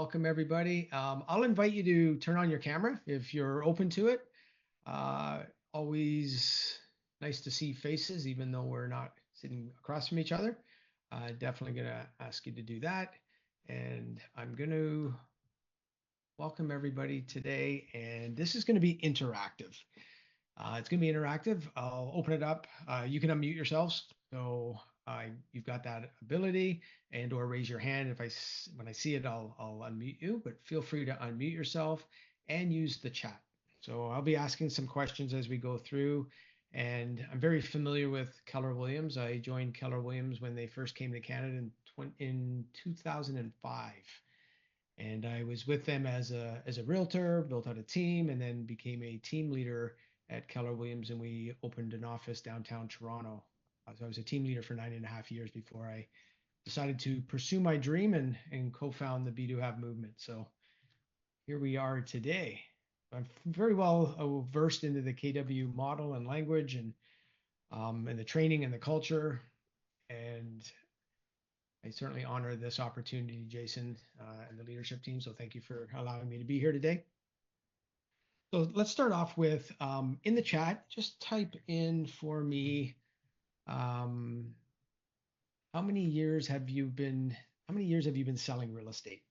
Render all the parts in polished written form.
Welcome everybody. I'll invite you to turn on your camera if you're open to it. Uh, Always nice to see faces, even though we're not sitting across from each other. Definitely gonna ask you to do that. And I'm gonna welcome everybody today. And this is gonna be interactive. It's going to be interactive. I'll open it up. You can unmute yourselves. So you've got that ability and or raise your hand. When I see it, I'll unmute you, but feel free to unmute yourself and use the chat. So I'll be asking some questions as we go through. And I'm very familiar with Keller Williams. I joined Keller Williams when they first came to Canada in 2005. And I was with them as a realtor, built out a team, and then became a team leader at Keller Williams, and we opened an office downtown Toronto. So I was a team leader for 9.5 years before I decided to pursue my dream and co-found the Be Do Have movement. So here we are today. I'm very well versed into the KW model and language and the training and the culture. And I certainly honor this opportunity, Jason, and the leadership team. So thank you for allowing me to be here today. So let's start off with in the chat, just type in for me, um, how many years have you been selling real estate?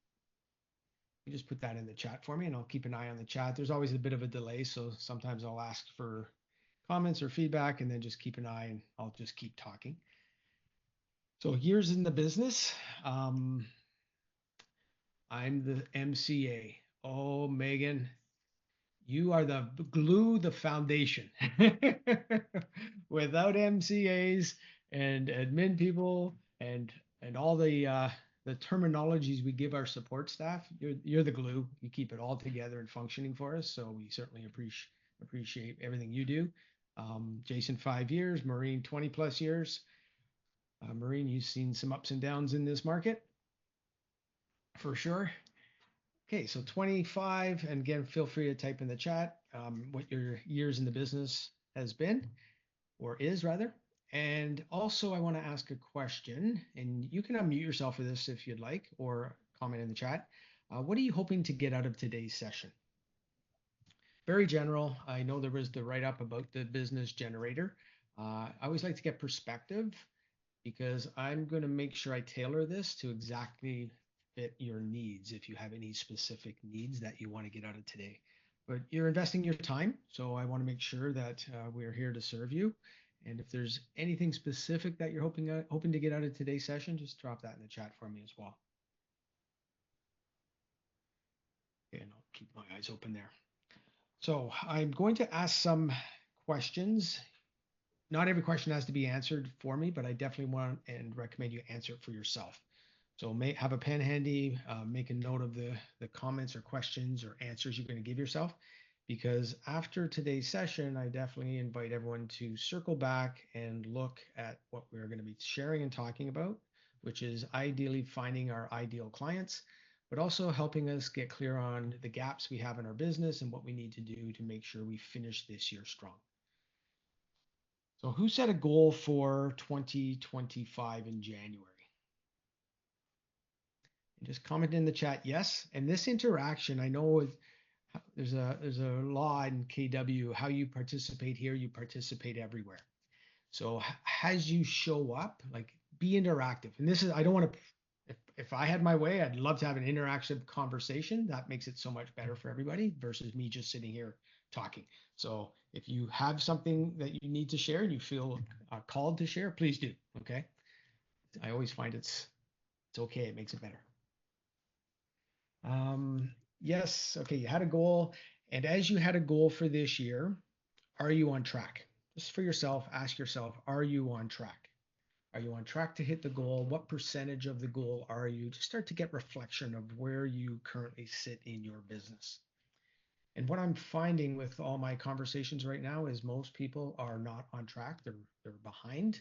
You just put that in the chat for me and I'll keep an eye on the chat. There's always a bit of a delay, so sometimes I'll ask for comments or feedback and then just keep an eye and I'll just keep talking. So years in the business, I'm the MCA. Oh, Megan, you are the glue, the foundation. Without MCAs and admin people and all the terminologies we give our support staff, you're the glue. You keep it all together and functioning for us. So we certainly appreciate everything you do. Jason, 5 years, Maureen, 20 plus years. Maureen, you've seen some ups and downs in this market for sure. Okay, so 25, and again, feel free to type in the chat what your years in the business has been, or is rather. And also, I want to ask a question, and you can unmute yourself for this if you'd like, or comment in the chat. What are you hoping to get out of today's session? Very general. I know there was the write-up about the business generator. I always like to get perspective because I'm going to make sure I tailor this to exactly fit your needs if you have any specific needs that you want to get out of today. But you're investing your time, so I want to make sure that we're here to serve you. And if there's anything specific that you're hoping to get out of today's session, just drop that in the chat for me as well. Okay, and I'll keep my eyes open there. So I'm going to ask some questions. Not every question has to be answered for me, but I definitely want and recommend you answer it for yourself. So have a pen handy, make a note of the comments or questions or answers you're going to give yourself, because after today's session, I definitely invite everyone to circle back and look at what we're going to be sharing and talking about, which is ideally finding our ideal clients, but also helping us get clear on the gaps we have in our business and what we need to do to make sure we finish this year strong. So who set a goal for 2025 in January? And just comment in the chat, yes. And this interaction, I know there's a law in KW, how you participate here, you participate everywhere. So as you show up, like be interactive. And this is, I don't want to, if I had my way, I'd love to have an interactive conversation. That makes it so much better for everybody versus me just sitting here talking. So if you have something that you need to share and you feel called to share, please do. Okay. I always find it's okay. It makes it better. Yes. Okay. You had a goal. And as you had a goal for this year, are you on track? Just for yourself, ask yourself, are you on track? Are you on track to hit the goal? What percentage of the goal are you? Just start to get reflection of where you currently sit in your business. And what I'm finding with all my conversations right now is most people are not on track. They're behind.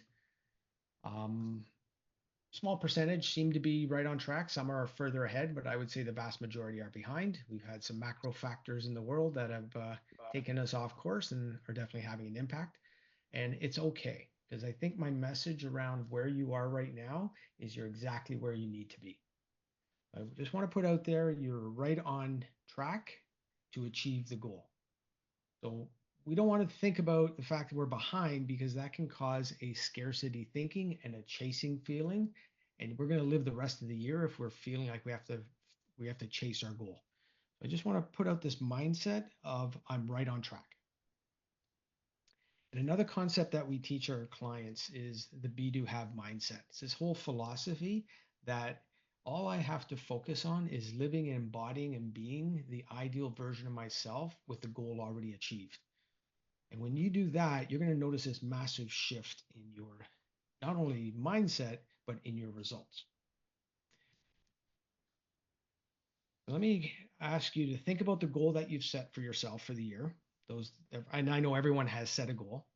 Small percentage seem to be right on track. Some are further ahead, but I would say the vast majority are behind. We've had some macro factors in the world that have taken us off course and are definitely having an impact. And it's okay, because I think my message around where you are right now is you're exactly where you need to be. I just want to put out there, you're right on track to achieve the goal. So we don't want to think about the fact that we're behind because that can cause a scarcity thinking and a chasing feeling. And we're going to live the rest of the year if we're feeling like we have to chase our goal. I just want to put out this mindset of I'm right on track. And another concept that we teach our clients is the be do have mindset. It's this whole philosophy that all I have to focus on is living and embodying and being the ideal version of myself with the goal already achieved. And when you do that, you're going to notice this massive shift in your not only mindset, but in your results. Let me ask you to think about the goal that you've set for yourself for the year. Those, and I know everyone has set a goal,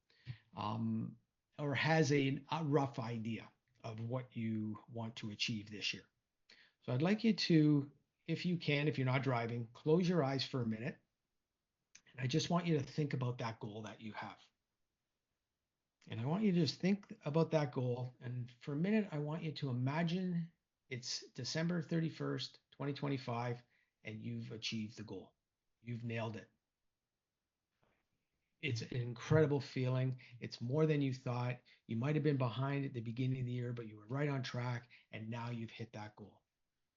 um, or has a rough idea of what you want to achieve this year. So I'd like you to, if you can, if you're not driving, close your eyes for a minute. And I just want you to think about that goal that you have. And I want you to just think about that goal. And for a minute, I want you to imagine it's December 31st, 2025, and you've achieved the goal. You've nailed it. It's an incredible feeling. It's more than you thought. You might have been behind at the beginning of the year, but you were right on track, and now you've hit that goal.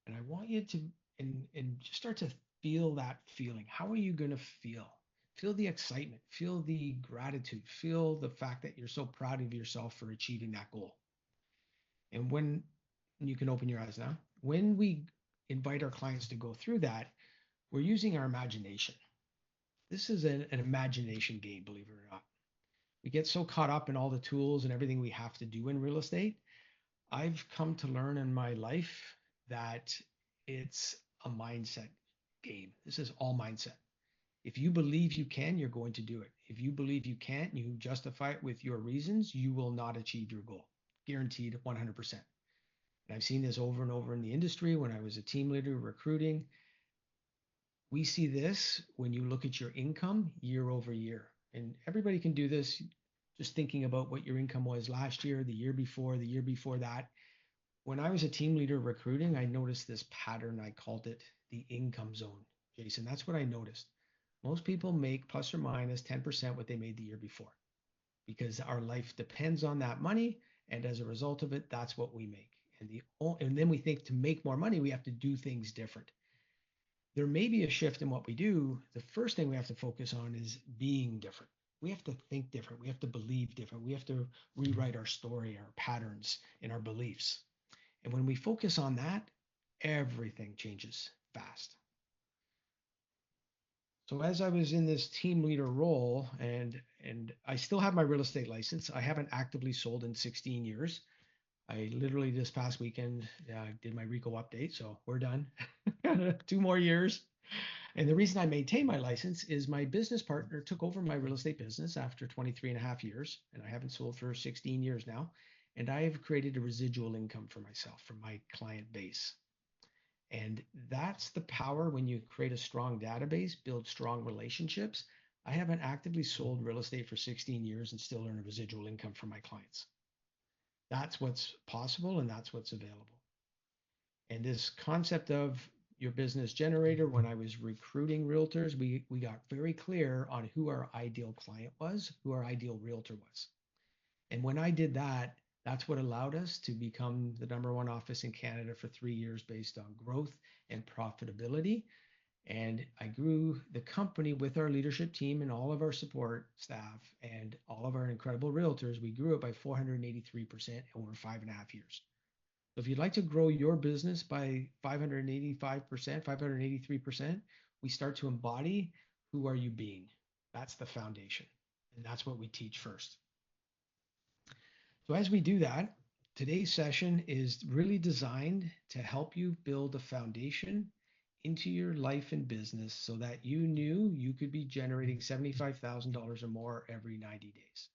And I want you to and just start to feel that feeling. How are you going to feel? Feel the excitement, feel the gratitude, feel the fact that you're so proud of yourself for achieving that goal. And when you can open your eyes now, when we invite our clients to go through that, we're using our imagination. This is an imagination game, believe it or not. We get so caught up in all the tools and everything we have to do in real estate. I've come to learn in my life that it's a mindset game. This is all mindset. If you believe you can, you're going to do it. If you believe you can't, you justify it with your reasons, you will not achieve your goal. Guaranteed 100%. And I've seen this over and over in the industry when I was a team leader recruiting. We see this when you look at your income year over year. And everybody can do this just thinking about what your income was last year, the year before that. When I was a team leader recruiting, I noticed this pattern. I called it the income zone. Jason, that's what I noticed. Most people make plus or minus 10% what they made the year before because our life depends on that money. And as a result of it, that's what we make. And then we think to make more money, we have to do things different. There may be a shift in what we do. The first thing we have to focus on is being different. We have to think different. We have to believe different. We have to rewrite our story, our patterns, and our beliefs. And when we focus on that, everything changes fast. So as I was in this team leader role, and I still have my real estate license, I haven't actively sold in 16 years. I literally this past weekend did my RICO update, so we're done. 2 more years. And the reason I maintain my license is my business partner took over my real estate business after 23 and a half years, and I haven't sold for 16 years now. And I have created a residual income for myself from my client base. And that's the power when you create a strong database, build strong relationships. I haven't actively sold real estate for 16 years and still earn a residual income from my clients. That's what's possible and that's what's available. And this concept of your business generator, when I was recruiting realtors, we got very clear on who our ideal client was, who our ideal realtor was. And when I did that, that's what allowed us to become the number one office in Canada for 3 years based on growth and profitability. And I grew the company with our leadership team and all of our support staff and all of our incredible realtors. We grew it by 483% over 5.5 years. So if you'd like to grow your business by 585%, 583%, we start to embody who are you being? That's the foundation. And that's what we teach first. So as we do that, today's session is really designed to help you build a foundation into your life and business so that you knew you could be generating $75,000 or more every 90 days.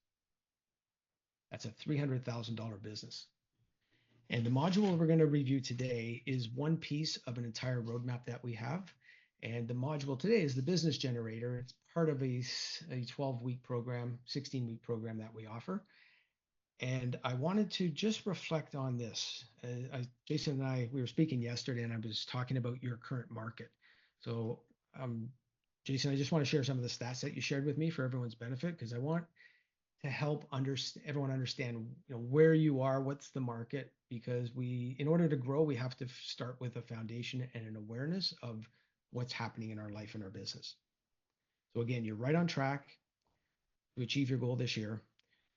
That's a $300,000 business. And the module we're going to review today is one piece of an entire roadmap that we have. And the module today is the business generator. It's part of a 12-week program, 16-week program that we offer. And I wanted to just reflect on this. Jason and I, we were speaking yesterday, and I was talking about your current market. So, um, Jason, I just want to share some of the stats that you shared with me for everyone's benefit, because I want to help everyone understand, where you are, what's the market, because in order to grow, we have to start with a foundation and an awareness of what's happening in our life and our business. So again, you're right on track to achieve your goal this year.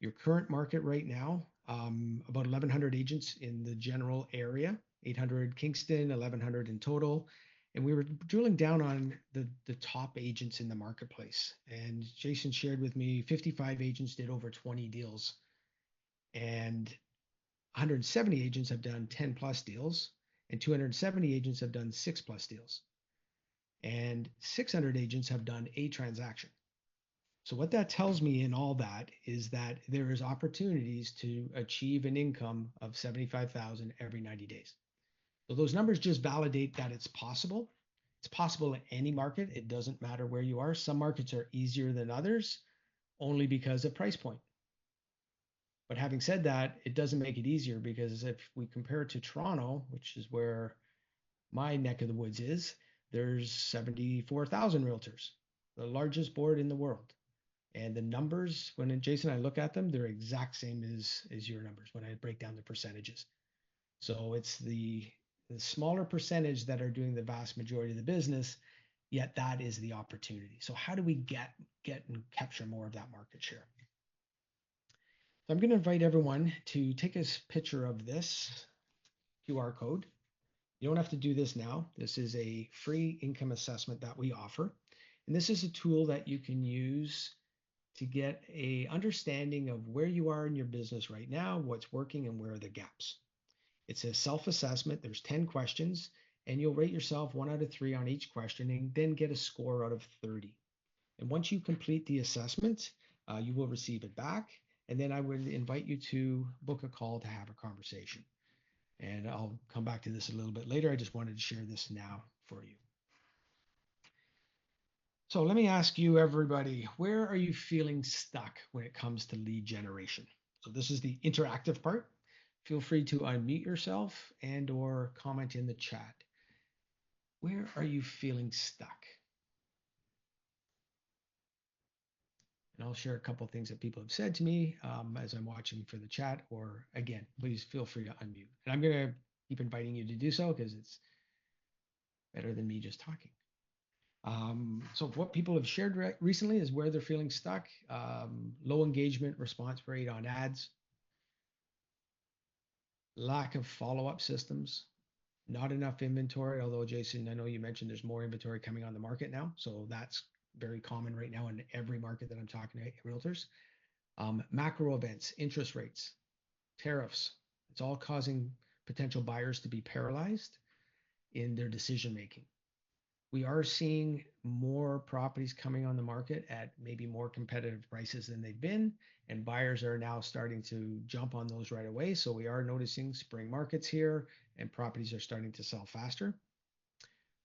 Your current market right now, about 1,100 agents in the general area, 800 Kingston, 1,100 in total. And we were drilling down on the top agents in the marketplace. And Jason shared with me 55 agents did over 20 deals, and 170 agents have done 10 plus deals, and 270 agents have done 6 plus deals, and 600 agents have done a transaction. So what that tells me in all that is that there is opportunities to achieve an income of 75,000 every 90 days. So those numbers just validate that it's possible. It's possible in any market. It doesn't matter where you are. Some markets are easier than others only because of price point. But having said that, it doesn't make it easier, because if we compare it to Toronto, which is where my neck of the woods is, there's 74,000 realtors, the largest board in the world. And the numbers, when Jason and I look at them, they're exact same as your numbers when I break down the percentages. So it's the smaller percentage that are doing the vast majority of the business, yet that is the opportunity. So how do we get and capture more of that market share? So I'm going to invite everyone to take a picture of this QR code. You don't have to do this now. This is a free income assessment that we offer. And this is a tool that you can use to get a understanding of where you are in your business right now, what's working, and where are the gaps. It's a self-assessment. There's 10 questions, and you'll rate yourself 1 out of 3 on each question, and then get a score out of 30. And once you complete the assessment, you will receive it back. And then I would invite you to book a call to have a conversation. And I'll come back to this a little bit later. I just wanted to share this now for you. So let me ask you, everybody, where are you feeling stuck when it comes to lead generation? So this is the interactive part. Feel free to unmute yourself and or comment in the chat. Where are you feeling stuck? And I'll share a couple of things that people have said to me as I'm watching for the chat, or again, please feel free to unmute. And I'm going to keep inviting you to do so, because it's better than me just talking. So what people have shared recently is where they're feeling stuck. Low engagement response rate on ads, lack of follow-up systems, not enough inventory. Although Jason, I know you mentioned there's more inventory coming on the market now. So that's very common right now in every market that I'm talking to realtors. Macro events, interest rates, tariffs, it's all causing potential buyers to be paralyzed in their decision making. We are seeing more properties coming on the market at maybe more competitive prices than they've been, and buyers are now starting to jump on those right away. So we are noticing spring markets here, and properties are starting to sell faster.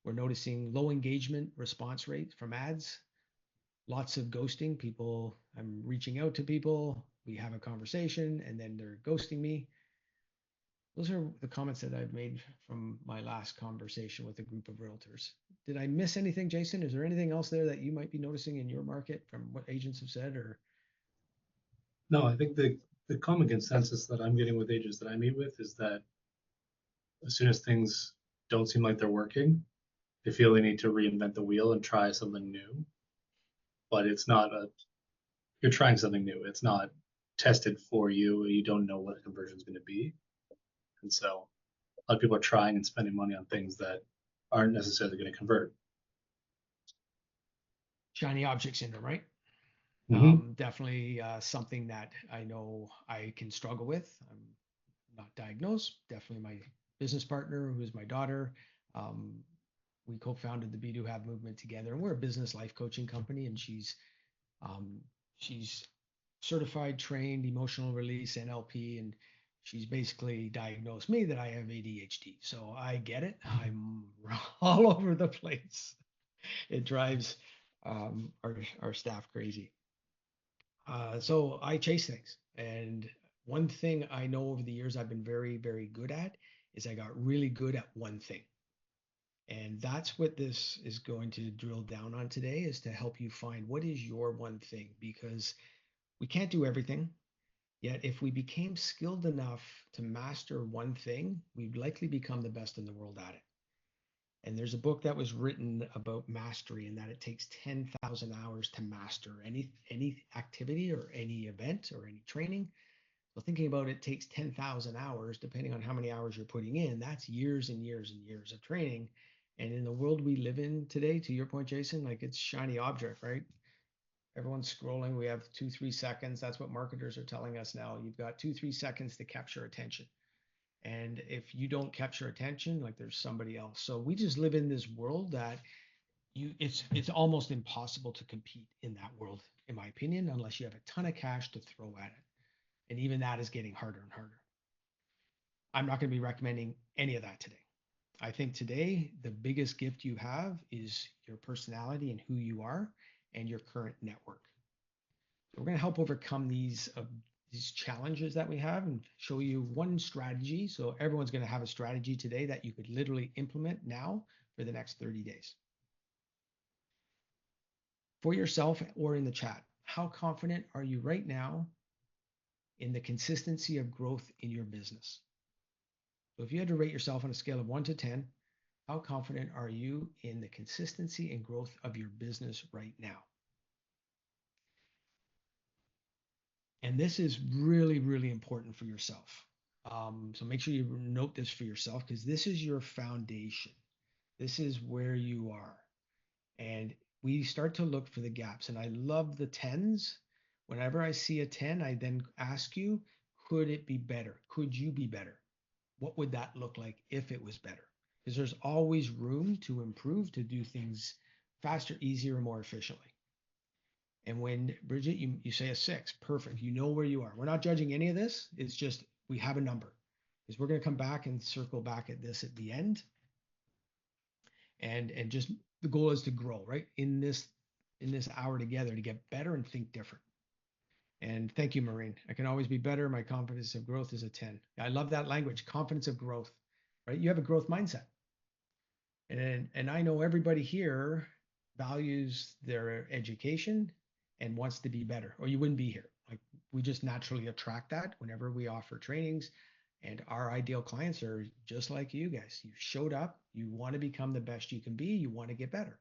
We're noticing low engagement response rate from ads, lots of ghosting. People, I'm reaching out to people, we have a conversation, and then they're ghosting me. Those are the comments that I've made from my last conversation with a group of realtors. Did I miss anything, Jason? Is there anything else there that you might be noticing in your market from what agents have said? Or No, I think the common consensus that I'm getting with agents that I meet with is that as soon as things don't seem like they're working, they feel they need to reinvent the wheel and try something new. But it's not you're trying something new. It's not tested for you. You don't know what the conversion is going to be. And so a lot of people are trying and spending money on things that aren't necessarily going to convert. shiny object syndrome, right? Mm-hmm. Definitely something that I know I can struggle with. I'm not diagnosed. Definitely my business partner, who's my daughter. Um, we co-founded the Be Do Have movement together, and we're a business life coaching company. And she's certified, trained, emotional release, NLP, and she's basically diagnosed me that I have ADHD. So I get it. I'm all over the place. It drives our staff crazy. So I chase things, and One thing I know over the years I've been very, very good at is I got really good at one thing. And that's what this is going to drill down on today is to help you find what is your one thing because we can't do everything. Yet if we became skilled enough to master one thing, we'd likely become the best in the world at it. And there's a book that was written about mastery and that it takes 10,000 hours to master any activity or any event or any training. So thinking about it takes 10,000 hours, depending on how many hours you're putting in, that's years and years and years of training. And in the world we live in today, to your point, Jason, like it's shiny object, right? Everyone's scrolling. We have 2, 3 seconds. That's what marketers are telling us now. You've got 2, 3 seconds to capture attention. And if you don't capture attention, like there's somebody else. So we just live in this world that it's almost impossible to compete in that world, in my opinion, unless you have a ton of cash to throw at it. And even that is getting harder and harder. I'm not going to be recommending any of that today. I think today the biggest gift you have is your personality and who you are and your current network. So we're going to help overcome these challenges that we have and show you one strategy. So everyone's going to have a strategy today that you could literally implement now for the next 30 days. For yourself or in the chat, how confident are you right now in the consistency of growth in your business? So if you had to rate yourself on a scale of 1 to 10, how confident are you in the consistency and growth of your business right now? And this is really, really important for yourself. So make sure you note this for yourself because this is your foundation. This is where you are. And we start to look for the gaps. And I love the tens. Whenever I see a 10, I then ask you, could it be better? Could you be better? What would that look like if it was better? Because there's always room to improve, to do things faster, easier, and more efficiently. And when Bridget, you say a 6, perfect. You know where you are. We're not judging any of this. It's just we have a number. Because we're going to come back and circle back at this at the end. And just the goal is to grow, right? In this hour together to get better and think different. And thank you, Maureen. I can always be better. My confidence of growth is a 10. I love that language, confidence of growth, right? You have a growth mindset. And I know everybody here values their education and wants to be better, or you wouldn't be here. Like we just naturally attract that whenever we offer trainings. And our ideal clients are just like you guys. You showed up, you want to become the best you can be, you want to get better.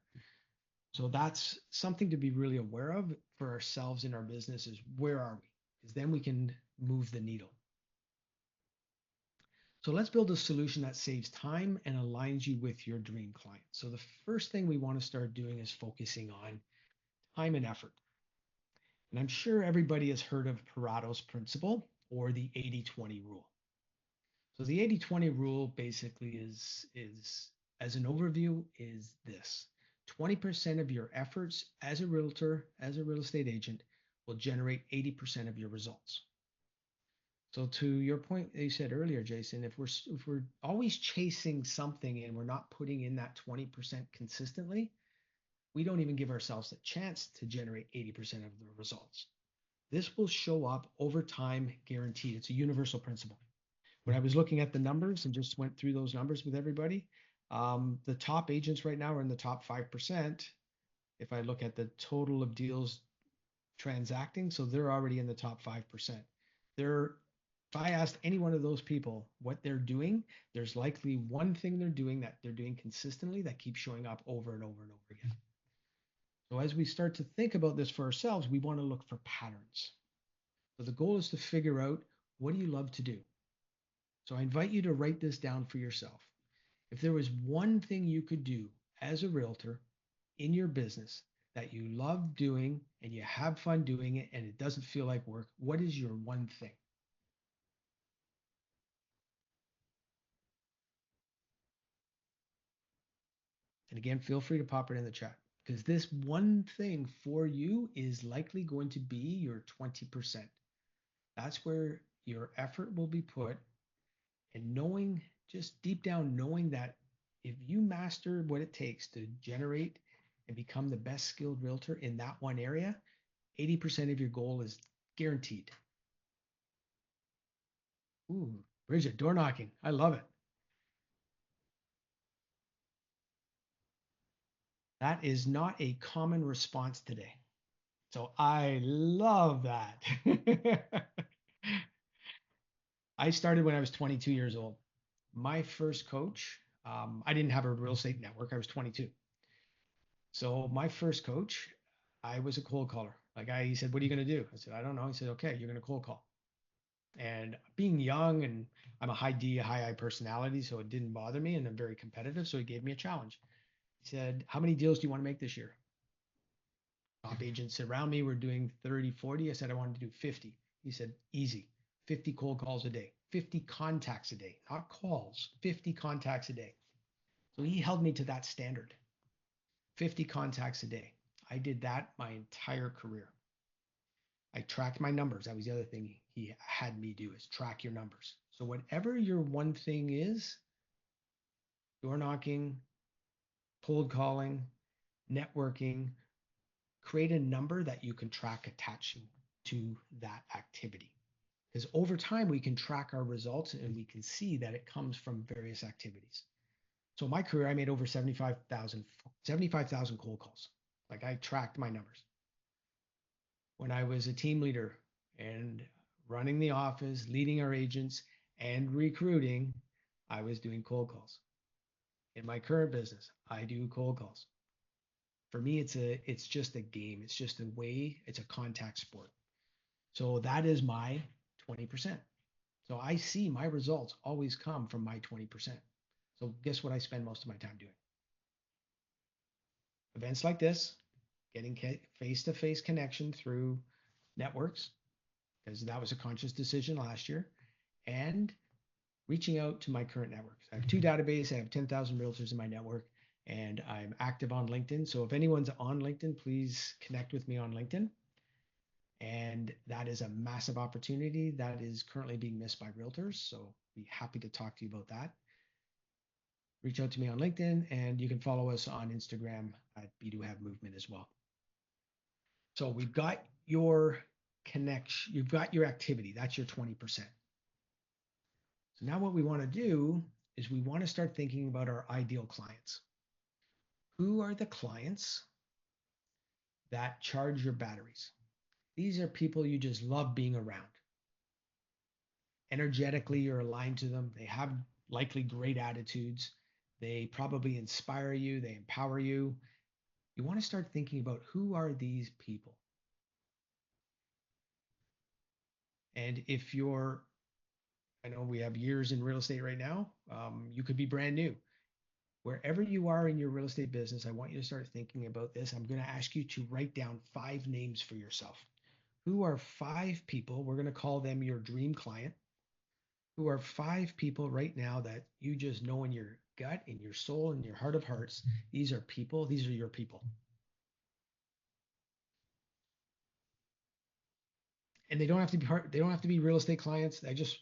So that's something to be really aware of for ourselves in our business is where are we? Because then we can move the needle. So let's build a solution that saves time and aligns you with your dream client. So the first thing we want to start doing is focusing on time and effort. And I'm sure everybody has heard of Pareto's principle or the 80-20 rule. So the 80-20 rule basically is as an overview is this. 20% of your efforts as a realtor, as a real estate agent will generate 80% of your results. So to your point that you said earlier, Jason, if we're always chasing something and we're not putting in that 20% consistently, we don't even give ourselves a chance to generate 80% of the results. This will show up over time, guaranteed. It's a universal principle. When I was looking at the numbers and just went through those numbers with everybody, the top agents right now are in the top 5%. If I look at the total of deals transacting, so they're already in the top 5%. If I asked any one of those people what they're doing, there's likely one thing they're doing that they're doing consistently that keeps showing up over and over and over again. So as we start to think about this for ourselves, we want to look for patterns. So the goal is to figure out, what do you love to do? So I invite you to write this down for yourself. If there was one thing you could do as a realtor in your business that you love doing and you have fun doing it and it doesn't feel like work, what is your one thing? And again, feel free to pop it in the chat because this one thing for you is likely going to be your 20%. That's where your effort will be put. And knowing, just deep down, knowing that if you master what it takes to generate and become the best skilled realtor in that one area, 80% of your goal is guaranteed. Ooh, Bridget, door knocking. I love it. That is not a common response today. So I love that. I started when I was 22 years old. My first coach, I didn't have a real estate network. I was 22. So my first coach, I was a cold caller. He said, "What are you going to do?" I said, "I don't know." He said, "Okay, you're going to cold call." And being young and I'm a high D, high I personality, so it didn't bother me and I'm very competitive. So he gave me a challenge. He said, "How many deals do you want to make this year?" Top agents around me were doing 30, 40. I said, "I wanted to do 50." He said, "Easy, 50 cold calls a day, 50 contacts a day, not calls, 50 contacts a day." So he held me to that standard, 50 contacts a day. I did that my entire career. I tracked my numbers. That was the other thing he had me do is track your numbers. So whatever your one thing is, door knocking, cold calling, networking, create a number that you can track attaching to that activity. Because over time we can track our results and we can see that it comes from various activities. So my career, I made over 75,000 cold calls. Like I tracked my numbers. When I was a team leader and running the office, leading our agents and recruiting, I was doing cold calls. In my current business, I do cold calls. For me, it's just a game. It's just a way, it's a contact sport. So that is my 20%. So I see my results always come from my 20%. So guess what I spend most of my time doing? Events like this, getting face-to-face connection through networks, because that was a conscious decision last year, and reaching out to my current networks. I have two databases. I have 10,000 realtors in my network, and I'm active on LinkedIn. So if anyone's on LinkedIn, please connect with me on LinkedIn. And that is a massive opportunity that is currently being missed by realtors. So be happy to talk to you about that. Reach out to me on LinkedIn, and you can follow us on Instagram at B2 Have Movement as well. So we've got your connection, you've got your activity. That's your 20%. So now what we want to do is we want to start thinking about our ideal clients. Who are the clients that charge your batteries? These are people you just love being around. Energetically, you're aligned to them. They have likely great attitudes. They probably inspire you. They empower you. You want to start thinking about who are these people? And if you're, I know we have years in real estate right now, you could be brand new. Wherever you are in your real estate business, I want you to start thinking about this. I'm going to ask you to write down 5 names for yourself. Who are 5 people? We're going to call them your dream client. Who are 5 people right now that you just know in your gut, in your soul, in your heart of hearts? These are people. These are your people. And they don't have to be hard. They don't have to be real estate clients. I just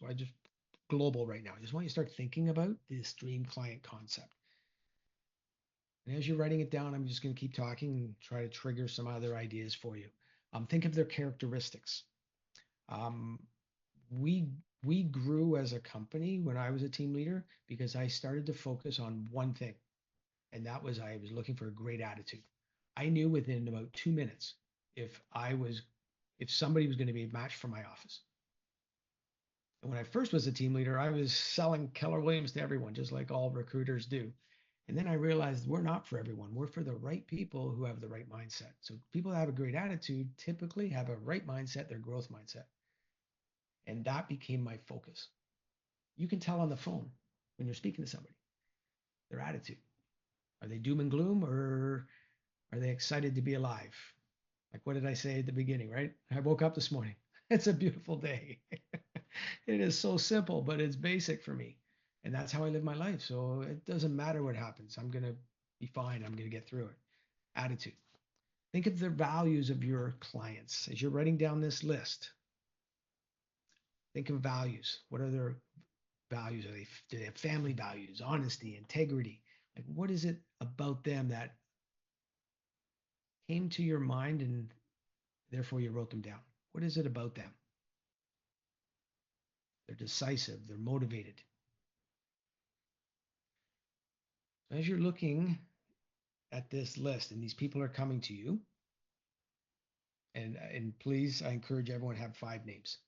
global right now. I just want you to start thinking about this dream client concept. And as you're writing it down, I'm just going to keep talking and try to trigger some other ideas for you. Think of their characteristics. Um, we we grew as a company when I was a team leader because I started to focus on one thing, and that was I was looking for a great attitude. I knew within about 2 minutes if I was if somebody was going to be a match for my office. And when I first was a team leader, I was selling Keller Williams to everyone, just like all recruiters do. And then I realized we're not for everyone. We're for the right people who have the right mindset. So people that have a great attitude typically have a right mindset, their growth mindset. And that became my focus. You can tell on the phone when you're speaking to somebody, their attitude. Are they doom and gloom or are they excited to be alive? Like what did I say at the beginning, right? I woke up this morning. It's a beautiful day. It is so simple, but it's basic for me. And that's how I live my life. So it doesn't matter what happens. I'm going to be fine. I'm going to get through it. Attitude. Think of the values of your clients as you're writing down this list. Think of values. What are their values? Do they have family values, honesty, integrity? Like what is it about them that came to your mind and therefore you wrote them down? What is it about them? They're decisive. They're motivated. As you're looking at this list and these people are coming to you, and please, I encourage everyone to have 5 names.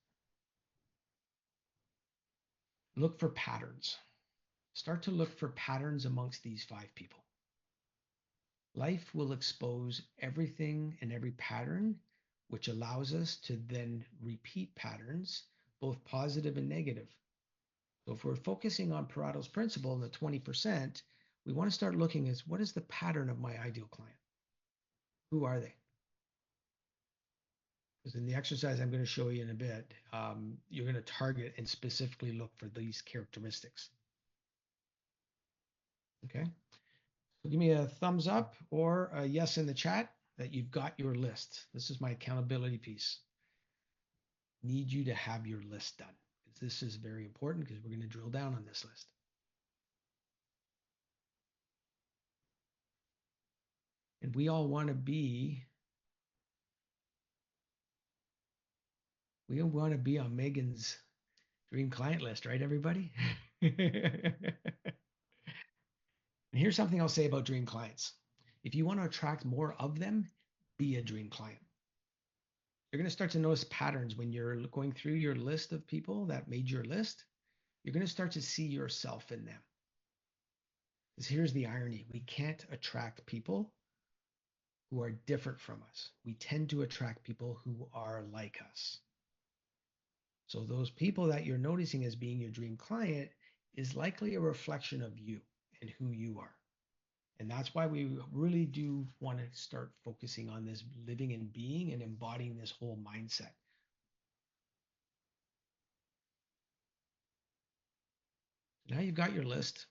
Look for patterns. Start to look for patterns amongst these 5 people. Life will expose everything and every pattern, which allows us to then repeat patterns, both positive and negative. So if we're focusing on Pareto's principle and the 20%, we want to start looking at what is the pattern of my ideal client? Who are they? Because in the exercise I'm going to show you in a bit, you're going to target and specifically look for these characteristics. Okay. So give me a thumbs up or a yes in the chat that you've got your list. This is my accountability piece. Need you to have your list done. This is very important because we're going to drill down on this list. And we all want to be on Megan's dream client list, right, everybody? And here's something I'll say about dream clients. If you want to attract more of them, be a dream client. You're going to start to notice patterns when you're going through your list of people that made your list. You're going to start to see yourself in them. Because here's the irony. We can't attract people who are different from us. We tend to attract people who are like us. So those people that you're noticing as being your dream client is likely a reflection of you and who you are. And that's why we really do want to start focusing on this living and being and embodying this whole mindset. Now you've got your list.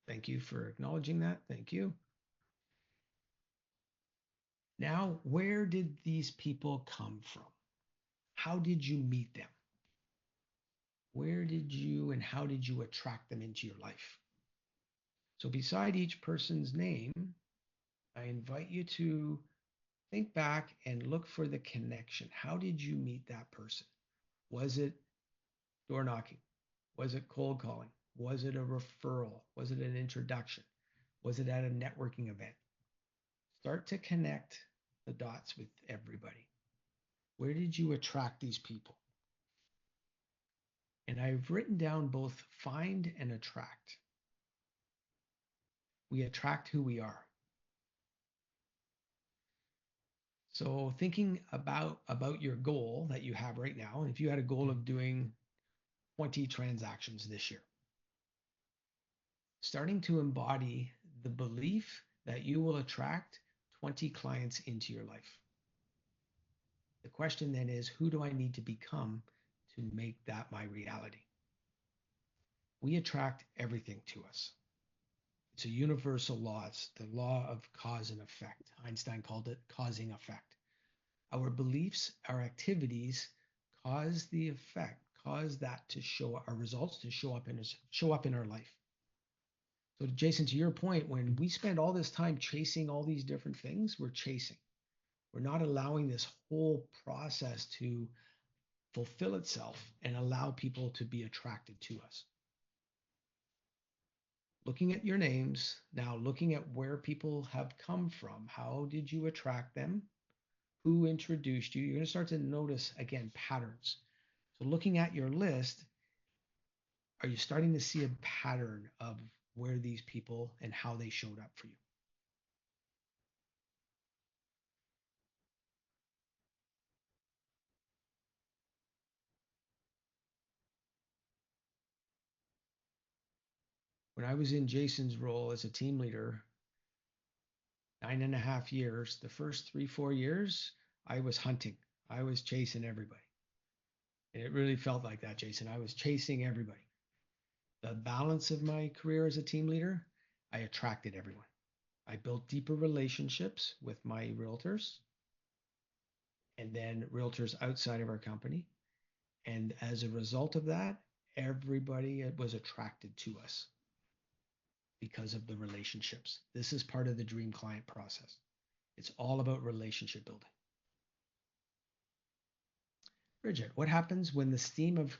Thank you for acknowledging that. Thank you. Now, where did these people come from? How did you meet them? Where did you and how did you attract them into your life? So beside each person's name, I invite you to think back and look for the connection. How did you meet that person? Was it door knocking? Was it cold calling? Was it a referral? Was it an introduction? Was it at a networking event? Start to connect the dots with everybody. Where did you attract these people? And I've written down both find and attract. We attract who we are. So thinking about your goal that you have right now, and if you had a goal of doing 20 transactions this year, starting to embody the belief that you will attract 20 clients into your life. The question then is, who do I need to become to make that my reality? We attract everything to us. It's a universal law. It's the law of cause and effect. Einstein called it causing effect. Our beliefs, our activities cause the effect, cause that to show our results to show up in our life. So Jason, to your point, when we spend all this time chasing all these different things, we're chasing. We're not allowing this whole process to fulfill itself and allow people to be attracted to us. Looking at your names, now looking at where people have come from, how did you attract them? Who introduced you? You're going to start to notice, again, patterns. So looking at your list, are you starting to see a pattern of where these people and how they showed up for you? When I was in Jason's role as a team leader, 9.5 years, the first 3, 4 years, I was hunting. I was chasing everybody. And it really felt like that, Jason. I was chasing everybody. The balance of my career as a team leader, I attracted everyone. I built deeper relationships with my realtors and then realtors outside of our company. And as a result of that, everybody was attracted to us because of the relationships. This is part of the dream client process. It's all about relationship building. Bridget, what happens when the stream of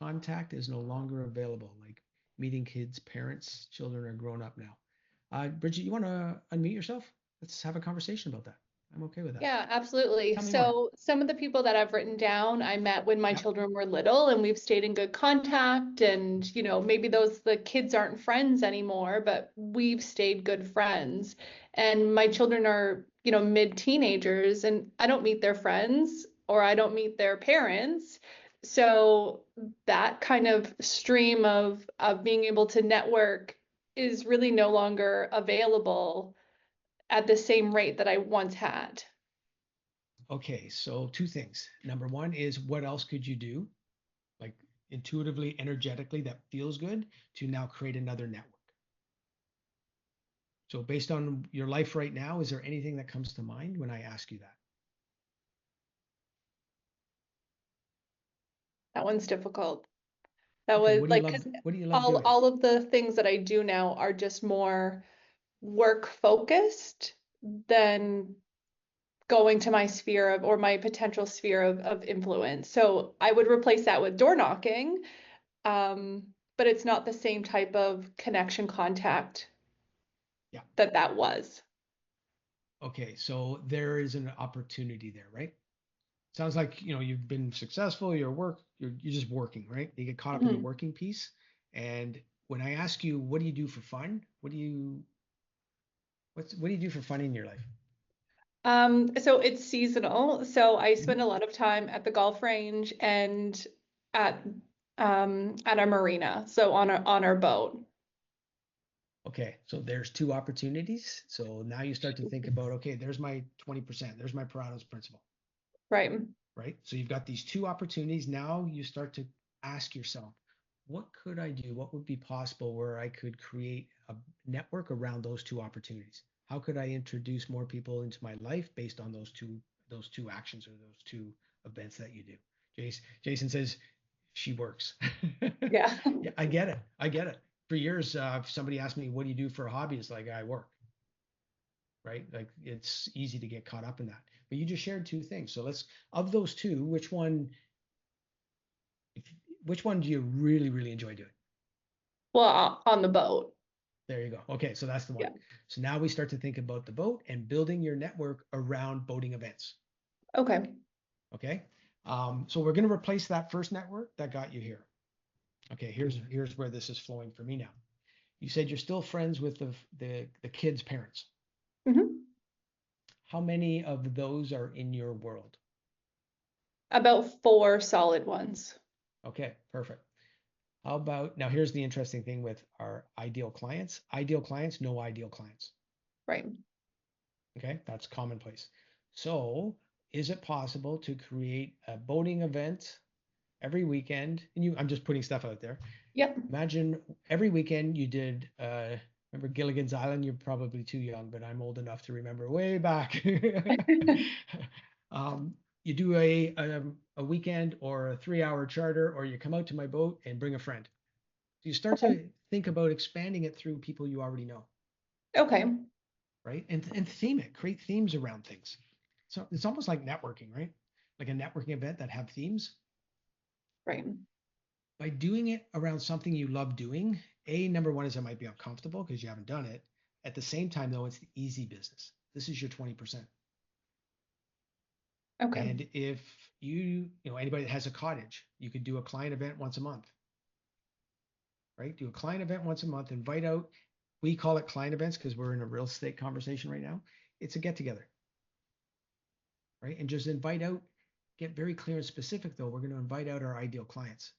contact is no longer available, like meeting kids, parents, children are grown up now. Bridget, you want to unmute yourself? Let's have a conversation about that. I'm okay with that. Yeah, absolutely. Tell me more. So some of the people that I've written down, I met when my Yep. children were little and we've stayed in good contact. And, maybe the kids aren't friends anymore, but we've stayed good friends. And my children are, mid-teenagers and I don't meet their friends or I don't meet their parents. So that kind of stream of being able to network is really no longer available at the same rate that I once had. Okay, so two things. Number one is what else could you do, like intuitively, energetically, that feels good to now create another network? So based on your life right now, is there anything that comes to mind when I ask you that? That one's difficult. That Okay, was what do you like, love? 'cause What do you love all doing? all of the things that I do now are just more work focused than going to my sphere of or my potential sphere of influence. So I would replace that with door knocking, but it's not the same type of connection contact Yeah. that was. Okay, so there is an opportunity there, right? Sounds like, you've been successful, you're just working, right? You get caught up in the Mhm. working piece. And when I ask you, what do you do for fun? What do you do for fun in your life? So it's seasonal. So I spend Mhm. a lot of time at the golf range and at at a marina, so on our boat. Okay, so there's two opportunities. So now you start to think about, okay, there's my 20%, there's my Parato's principle, Right. right? So you've got these two opportunities. Now you start to ask yourself, what could I do? What would be possible where I could create a network around those two opportunities? How could I introduce more people into my life based on those two actions or those two events that you do? Jason says she works. Yeah. Yeah, I get it. I get it. For years, if somebody asked me, what do you do for a hobby? It's like, I work, right? Like it's easy to get caught up in that. But you just shared two things. So of those two, which one do you really, really enjoy doing? Well, on the boat. There you go. Okay, so that's the one. Yeah. So now we start to think about the boat and building your network around boating events. Okay. Okay. So we're going to replace that first network that got you here. Okay, here's where this is flowing for me now. You said you're still friends with the kids' parents. Hmm. How many of those are in your world? About four solid ones. Okay, perfect. How about now? Here's the interesting thing with our ideal clients. Ideal clients, no ideal clients. Right. Okay, that's commonplace. So, is it possible to create a boating event every weekend? And I'm just putting stuff out there. Yep. Imagine every weekend you did, remember Gilligan's Island? You're probably too young, but I'm old enough to remember way back. um, you do a weekend or a 3 hour charter, or you come out to my boat and bring a friend. So you start Okay. to think about expanding it through people you already know, Okay. right? And theme it, create themes around things. So it's almost like networking, right? Like a networking event that have themes. Right. By doing it around something you love doing, number one is it might be uncomfortable because you haven't done it. At the same time, though, it's the easy business. This is your 20%. Okay. And if anybody that has a cottage, you could do a client event once a month, right? Do a client event once a month, invite out. We call it client events because we're in a real estate conversation right now. It's a get together, right? And just invite out, get very clear and specific though. We're going to invite out our ideal clients.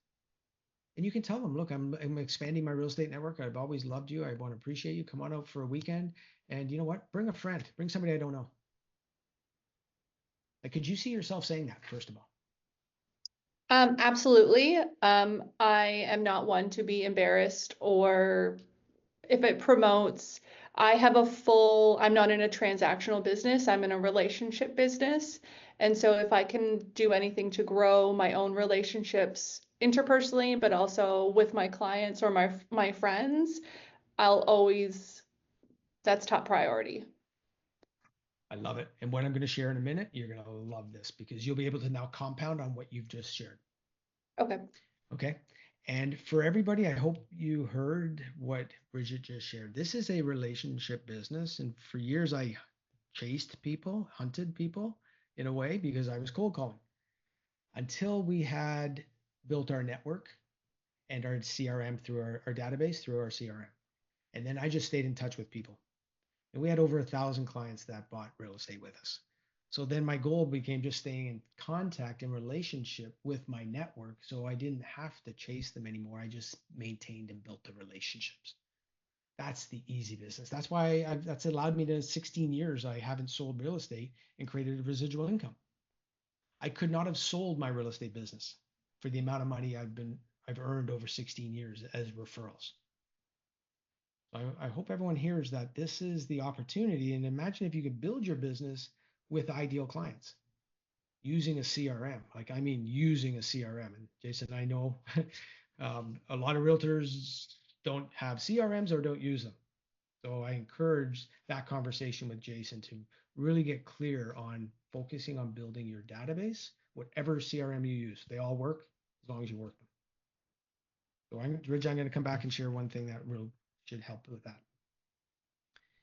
And you can tell them, look, I'm expanding my real estate network. I've always loved you. I want to appreciate you. Come on out for a weekend. And you know what? Bring a friend, bring somebody I don't know. Like, could you see yourself saying that, first of all? Absolutely. I am not one to be embarrassed or if it promotes, I'm not in a transactional business, I'm in a relationship business. And so if I can do anything to grow my own relationships interpersonally, but also with my clients or my friends, I'll always, that's top priority. I love it. And what I'm going to share in a minute, you're going to love this because you'll be able to now compound on what you've just shared. Okay. Okay. And for everybody, I hope you heard what Bridget just shared. This is a relationship business. And for years, I chased people, hunted people in a way because I was cold calling until we had built our network and our CRM through our database, through our CRM. And then I just stayed in touch with people. And we had over 1,000 clients that bought real estate with us. So then my goal became just staying in contact and relationship with my network. So I didn't have to chase them anymore. I just maintained and built the relationships. That's the easy business. That's why that's allowed me to 16 years. I haven't sold real estate and created a residual income. I could not have sold my real estate business for the amount of money I've earned over 16 years as referrals. I hope everyone hears that this is the opportunity. And imagine if you could build your business with ideal clients using a CRM. Like, I mean, using a CRM. And Jason, I know a lot of realtors don't have CRMs or don't use them. So I encourage that conversation with Jason to really get clear on focusing on building your database, whatever CRM you use. They all work as long as you work them. So Rich, I'm going to come back and share one thing that really should help with that.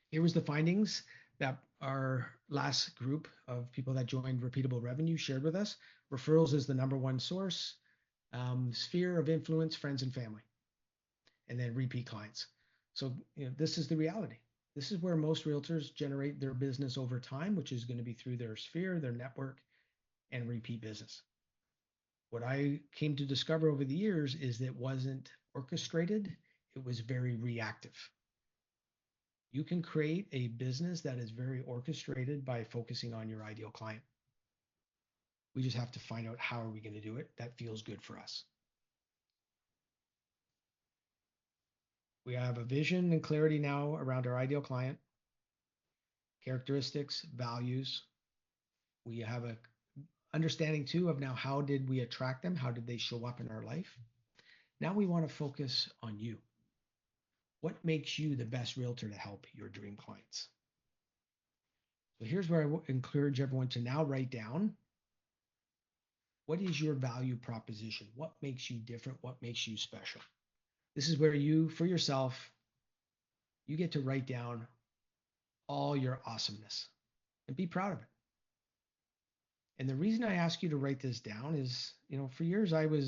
Here was the findings that our last group of people that joined Repeatable Revenue shared with us. Referrals is the number one source, sphere of influence, friends and family, and then repeat clients. So this is the reality. This is where most realtors generate their business over time, which is going to be through their sphere, their network, and repeat business. What I came to discover over the years is that it wasn't orchestrated, it was very reactive. You can create a business that is very orchestrated by focusing on your ideal client. We just have to find out how are we going to do it that feels good for us. We have a vision and clarity now around our ideal client, characteristics, values. We have a understanding too of now how did we attract them? How did they show up in our life? Now we want to focus on you. What makes you the best realtor to help your dream clients? So here's where I encourage everyone to now write down, what is your value proposition? What makes you different? What makes you special? This is where you, for yourself, you get to write down all your awesomeness and be proud of it. And the reason I ask you to write this down is, for years I don't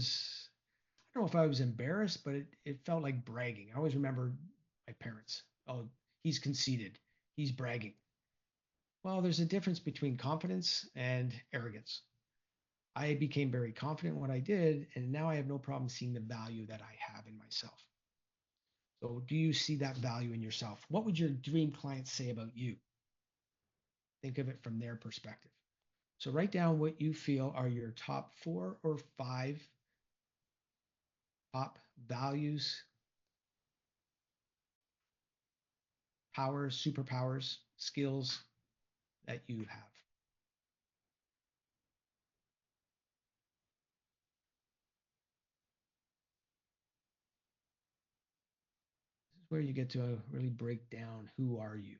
know if I was embarrassed, but it felt like bragging. I always remember my parents. Oh, he's conceited. He's bragging. Well, there's a difference between confidence and arrogance. I became very confident in what I did, and now I have no problem seeing the value that I have in myself. So do you see that value in yourself? What would your dream clients say about you? Think of it from their perspective. So write down what you feel are your top 4 or 5 top values, powers, superpowers, skills that you have. This is where you get to really break down who are you.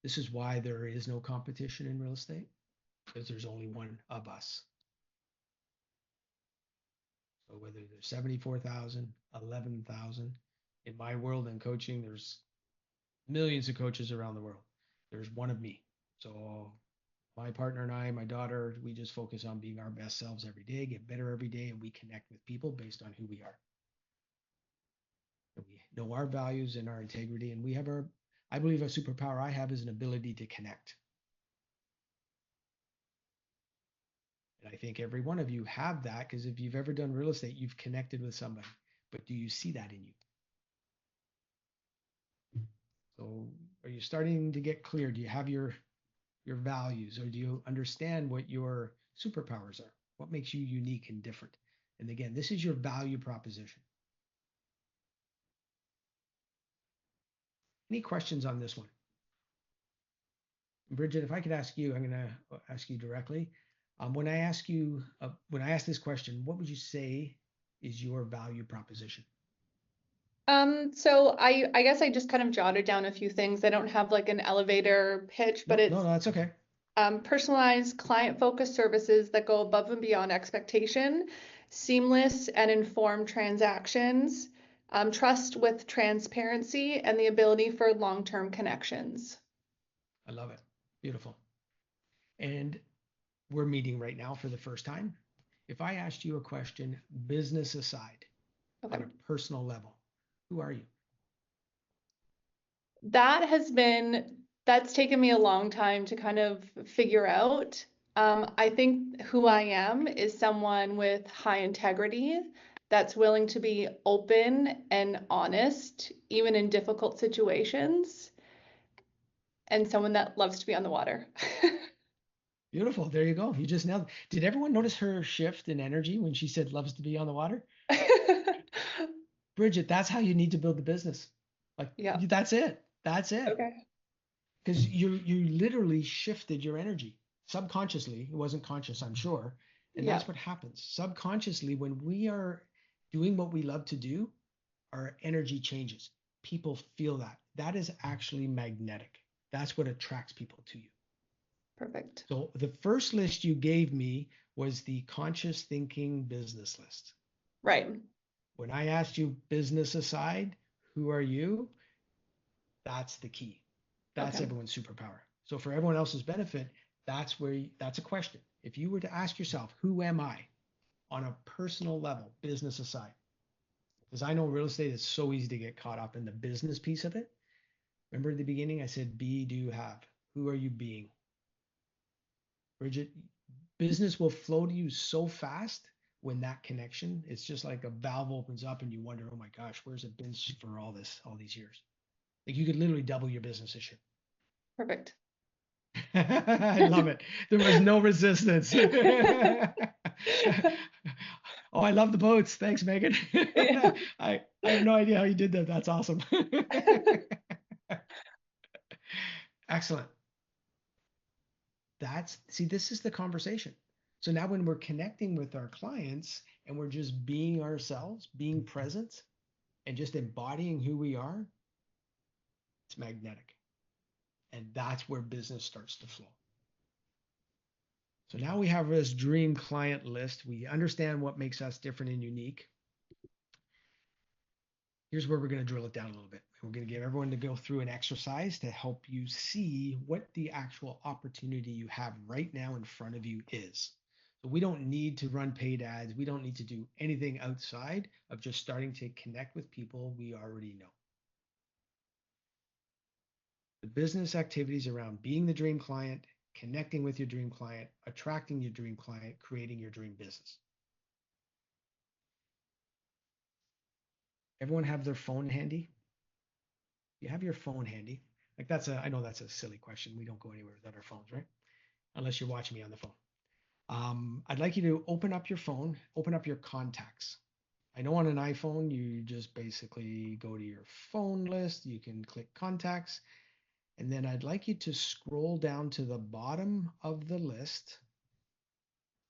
This is why there is no competition in real estate, because there's only one of us. So whether there's 74,000, 11,000, in my world in coaching, there's millions of coaches around the world. There's one of me. So my partner and I, my daughter, we just focus on being our best selves every day, get better every day, and we connect with people based on who we are. And we know our values and our integrity, and we have I believe a superpower I have is an ability to connect. And I think every one of you have that, because if you've ever done real estate, you've connected with somebody. But do you see that in you? So are you starting to get clear? Do you have your values, or do you understand what your superpowers are? What makes you unique and different? And again, this is your value proposition. Any questions on this one? Bridget, if I could ask you, I'm going to ask you directly. When I ask this question, what would you say is your value proposition? So I guess I just kind of jotted down a few things. I don't have like an elevator pitch, but No, that's okay. Personalized client-focused services that go above and beyond expectation, seamless and informed transactions, trust with transparency, and the ability for long-term connections. I love it. Beautiful. And we're meeting right now for the first time. If I asked you a question, business aside, Okay. on a personal level, who are you? That's taken me a long time to kind of figure out. I think who I am is someone with high integrity that's willing to be open and honest, even in difficult situations, and someone that loves to be on the water. Beautiful. There you go. You just nailed it. Did everyone notice her shift in energy when she said loves to be on the water? Bridget, that's how you need to build the business. Like, Yeah. that's it. That's it. Okay. Because you literally shifted your energy subconsciously. It wasn't conscious, I'm sure. And Yeah. that's what happens. Subconsciously, when we are doing what we love to do, our energy changes. People feel that. That is actually magnetic. That's what attracts people to you. Perfect. So the first list you gave me was the conscious thinking business list. Right. When I asked you business aside, who are you? That's the key. That's Okay. everyone's superpower. So for everyone else's benefit, that's a question. If you were to ask yourself, who am I on a personal level, business aside? Because I know real estate is so easy to get caught up in the business piece of it. Remember at the beginning, I said, be, do, have. Who are you being? Bridget, business will flow to you so fast when that connection, it's just like a valve opens up and you wonder, oh my gosh, where's it been for all these years? Like you could literally double your business this year. Perfect. I love it. There was no resistance. Oh, I love the boats. Thanks, Megan. Yeah. I have no idea how you did that. That's awesome. Excellent. This is the conversation. So now when we're connecting with our clients and we're just being ourselves, being present, and just embodying who we are, it's magnetic. And that's where business starts to flow. So now we have this dream client list. We understand what makes us different and unique. Here's where we're going to drill it down a little bit. We're going to get everyone to go through an exercise to help you see what the actual opportunity you have right now in front of you is. So we don't need to run paid ads. We don't need to do anything outside of just starting to connect with people we already know. The business activities around being the dream client, connecting with your dream client, attracting your dream client, creating your dream business. Everyone have their phone handy? You have your phone handy? Like I know that's a silly question. We don't go anywhere without our phones, right? Unless you're watching me on the phone. I'd like you to open up your phone, open up your contacts. I know on an iPhone, you just basically go to your phone list, you can click contacts, and then I'd like you to scroll down to the bottom of the list,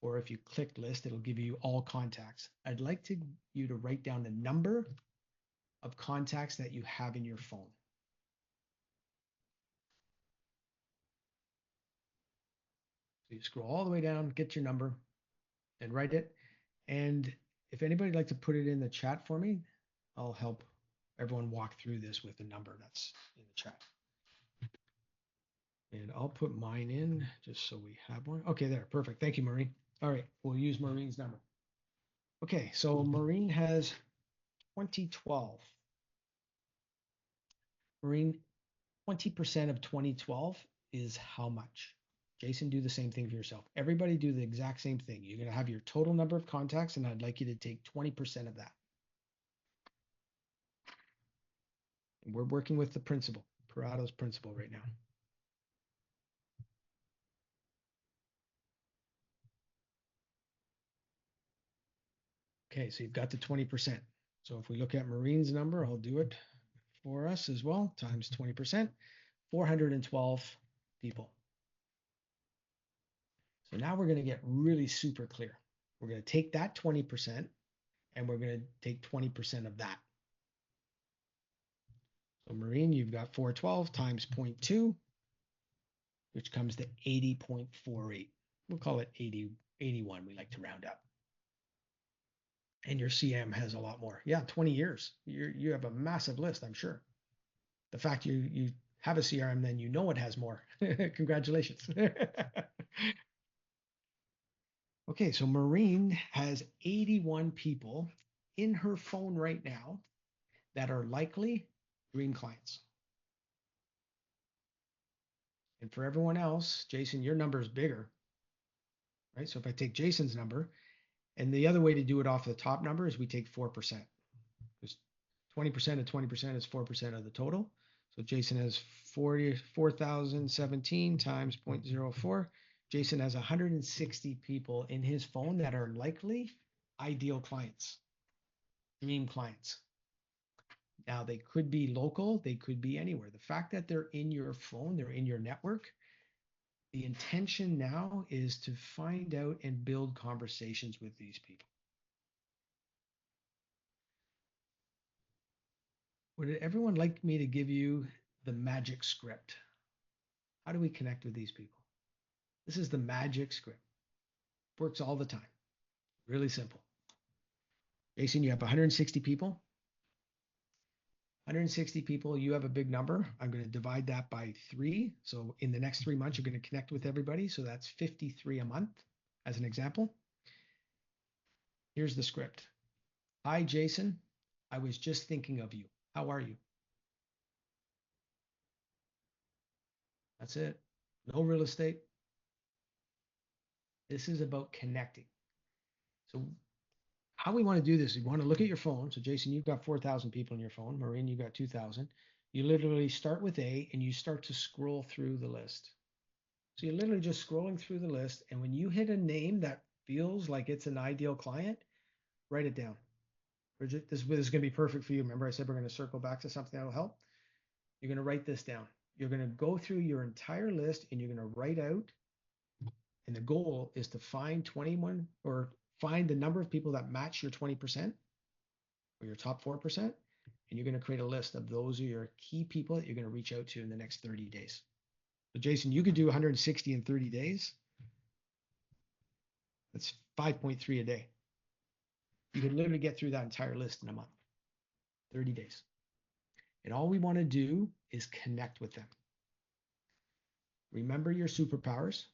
or if you click list, it'll give you all contacts. I'd like you to write down the number of contacts that you have in your phone. So you scroll all the way down, get your number, and write it. And if anybody'd like to put it in the chat for me, I'll help everyone walk through this with the number that's in the chat. And I'll put mine in just so we have one. Okay, there, perfect. Thank you, Maureen. All right, we'll use Maureen's number. Okay, so Maureen has 2012. Maureen, 20% of 2012 is how much? Jason, do the same thing for yourself. Everybody do the exact same thing. You're going to have your total number of contacts, and I'd like you to take 20% of that. And we're working with the principle, Pareto's principle right now. Okay, so you've got the 20%. So if we look at Maureen's number, I'll do it for us as well, times 20%, 412 people. So now we're going to get really super clear. We're going to take that 20% and we're going to take 20% of that. So Maureen, you've got 412 times 0.2. which comes to 80.48. We'll call it 80, 81. We like to round up. And your CM has a lot more. Yeah, 20 years. You have a massive list, I'm sure. The fact you have a CRM, then you know it has more. Congratulations. Okay, so Maureen has 81 people in her phone right now that are likely dream clients. And for everyone else, Jason, your number is bigger, right? So if I take Jason's number, and the other way to do it off the top number is we take 4%. Because 20% of 20% is 4% of the total. So Jason has 44,017 times 0.04. Jason has 160 people in his phone that are likely ideal clients, dream clients. Now, they could be local, they could be anywhere. The fact that they're in your phone, they're in your network, the intention now is to find out and build conversations with these people. Would everyone like me to give you the magic script? How do we connect with these people? This is the magic script. Works all the time. Really simple. Jason, you have 160 people. 160 people, you have a big number. I'm going to divide that by 3. So in the next 3 months, you're going to connect with everybody. So that's 53 a month as an example. Here's the script. Hi, Jason. I was just thinking of you. How are you? That's it. No real estate. This is about connecting. So how we want to do this, you want to look at your phone. So Jason, you've got 4,000 people in your phone. Maureen, you've got 2,000. You literally start with A and you start to scroll through the list. So you're literally just scrolling through the list. And when you hit a name that feels like it's an ideal client, write it down. Bridget, this is going to be perfect for you. Remember I said we're going to circle back to something that'll help. You're going to write this down. You're going to go through your entire list and you're going to write out. And the goal is to find 21 or find the number of people that match your 20% or your top 4%. And you're going to create a list of those are your key people that you're going to reach out to in the next 30 days. So Jason, you could do 160 in 30 days. That's 5.3 a day. You could literally get through that entire list in a month, 30 days. And all we want to do is connect with them. Remember your superpowers.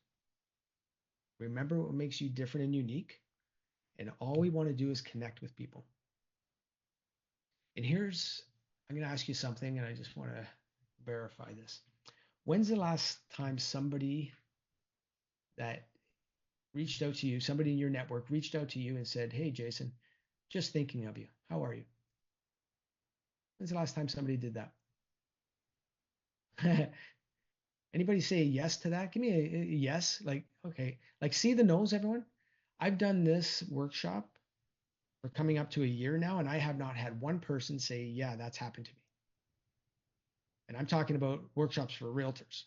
Remember what makes you different and unique. And all we want to do is connect with people. And I'm going to ask you something, and I just want to verify this. When's the last time somebody that reached out to you, somebody in your network reached out to you and said, hey, Jason, just thinking of you. How are you? When's the last time somebody did that? Anybody say yes to that? Give me a yes. Like, okay. Like, see the nose, everyone? I've done this workshop for coming up to a year now, and I have not had one person say, yeah, that's happened to me. And I'm talking about workshops for realtors.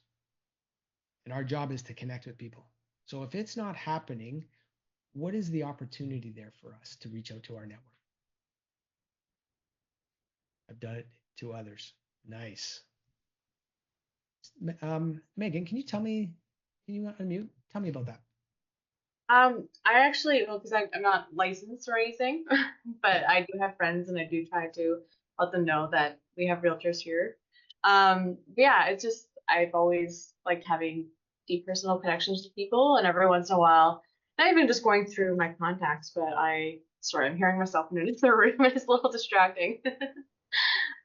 And our job is to connect with people. So if it's not happening, what is the opportunity there for us to reach out to our network? I've done it to others. Nice. Megan, can you unmute? Tell me about that. I actually, well, because I'm not licensed or anything, but I do have friends and I do try to let them know that we have realtors here. Yeah, it's just, I've always liked having deep personal connections to people, and every once in a while, not even just going through my contacts, but sorry, I'm hearing myself in another room. It's a little distracting.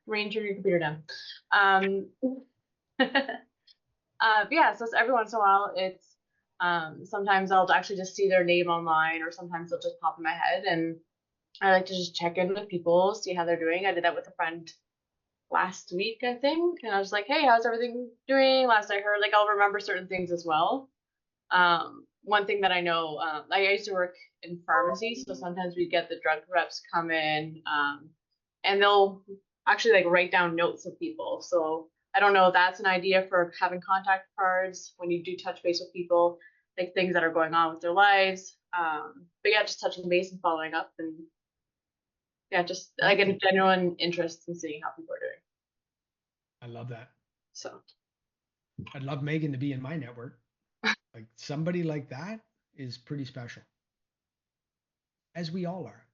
Rain, turn your computer down. Yeah, so it's every once in a while, it's sometimes I'll actually just see their name online, or sometimes they'll just pop in my head, and I like to just check in with people, see how they're doing. I did that with a friend last week, I think, and I was like, hey, how's everything doing? Last I heard, like, I'll remember certain things as well. One thing that I know, I used to work in pharmacy, so sometimes we get the drug reps come in, and they'll actually like write down notes of people. So I don't know if that's an idea for having contact cards when you do touch base with people, like things that are going on with their lives. But yeah, just touching base and following up, and yeah, just like a genuine interest in seeing how people are doing. I love that. So I'd love Megan to be in my network. Like somebody like that is pretty special, as we all are.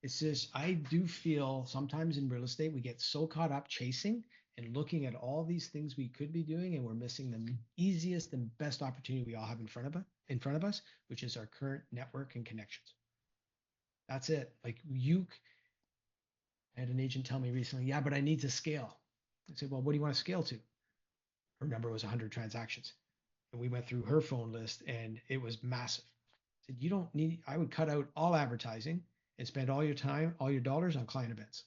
It's just, I do feel sometimes in real estate, we get so caught up chasing and looking at all these things we could be doing, and we're missing the easiest and best opportunity we all have in front of us, which is our current network and connections. That's it. Like I had an agent tell me recently, yeah, but I need to scale. I said, well, what do you want to scale to? Her number was 100 transactions. And we went through her phone list and it was massive. I said, you don't need, I would cut out all advertising and spend all your time, all your dollars on client events.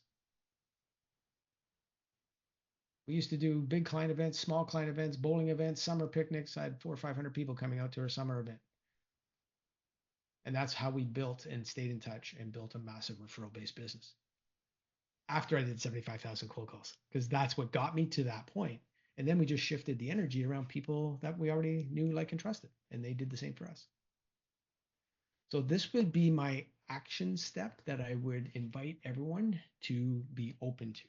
We used to do big client events, small client events, bowling events, summer picnics. I had 400 or 500 people coming out to our summer event. And that's how we built and stayed in touch and built a massive referral based business after I did 75,000 cold calls, because that's what got me to that point. And then we just shifted the energy around people that we already knew, like, and trusted, and they did the same for us. So this would be my action step that I would invite everyone to be open to.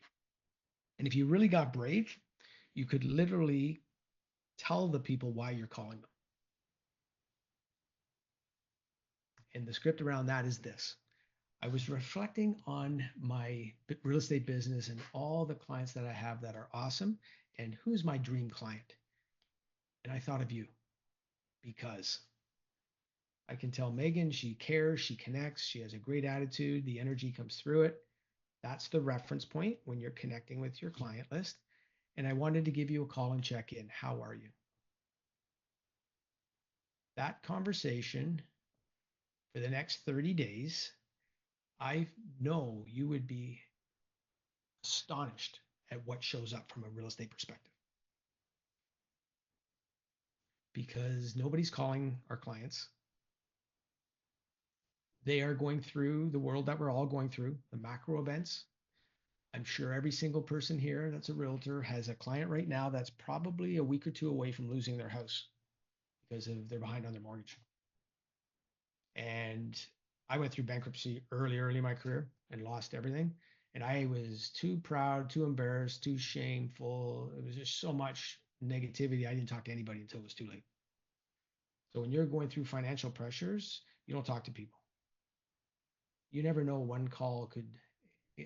And if you really got brave, you could literally tell the people why you're calling them. And the script around that is this. I was reflecting on my real estate business and all the clients that I have that are awesome, and who's my dream client. And I thought of you, because I can tell Megan, she cares, she connects, she has a great attitude, the energy comes through it. That's the reference point when you're connecting with your client list. And I wanted to give you a call and check in. How are you? That conversation for the next 30 days, I know you would be astonished at what shows up from a real estate perspective, because nobody's calling our clients. They are going through the world that we're all going through, the macro events. I'm sure every single person here that's a realtor has a client right now that's probably a week or two away from losing their house because they're behind on their mortgage. And I went through bankruptcy early in my career and lost everything. And I was too proud, too embarrassed, too shameful. It was just so much negativity. I didn't talk to anybody until it was too late. So when you're going through financial pressures, you don't talk to people. You never know one call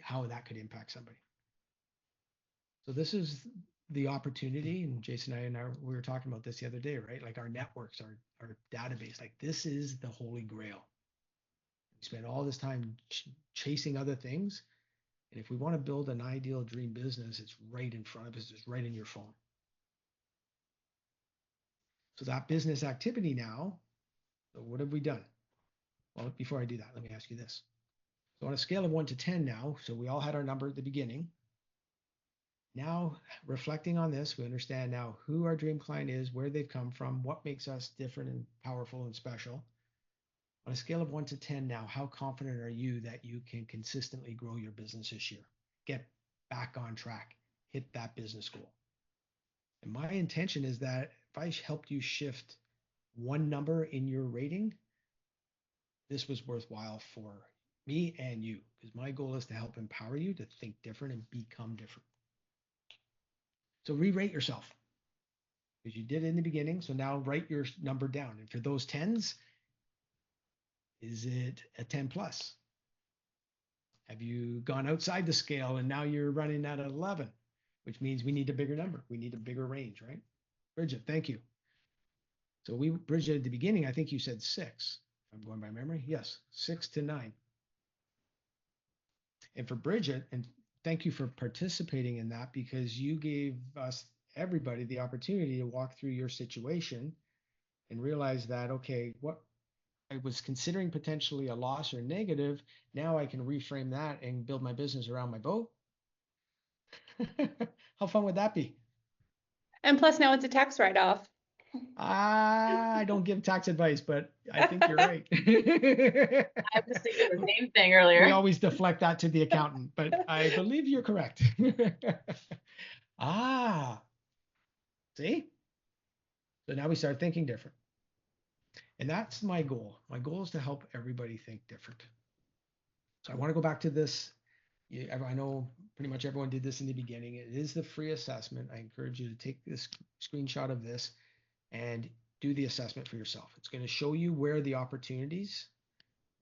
how that could impact somebody. So this is the opportunity, and Jason and I we were talking about this the other day, right? Like our networks, our database, like this is the holy grail. We spend all this time chasing other things, and if we want to build an ideal dream business, it's right in front of us, it's right in your phone. So that business activity now, so what have we done? Well, before I do that, let me ask you this. So on a scale of 1 to 10 now, so we all had our number at the beginning. Now, reflecting on this, we understand now who our dream client is, where they've come from, what makes us different and powerful and special. On a scale of 1 to 10 now, how confident are you that you can consistently grow your business this year? Get back on track, hit that business goal. And my intention is that if I helped you shift one number in your rating, this was worthwhile for me and you, because my goal is to help empower you to think different and become different. So re-rate yourself, because you did it in the beginning. So now write your number down. And for those 10s, is it a 10 plus? Have you gone outside the scale and now you're running at 11, which means we need a bigger number. We need a bigger range, right? Bridget, thank you. So Bridget, at the beginning, I think you said 6. I'm going by memory. Yes, 6 to 9. And for Bridget, and thank you for participating in that, because you gave us, everybody, the opportunity to walk through your situation and realize that, okay, what I was considering potentially a loss or negative, now I can reframe that and build my business around my boat. How fun would that be? And plus now it's a tax write-off. I don't give tax advice, but I think you're right. I was thinking the same thing earlier. We always deflect that to the accountant, but I believe you're correct. See? So now we start thinking different. And that's my goal. My goal is to help everybody think different. So I want to go back to this I know pretty much everyone did this in the beginning. It is the free assessment. I encourage you to take this screenshot of this and do the assessment for yourself. It's going to show you where the opportunities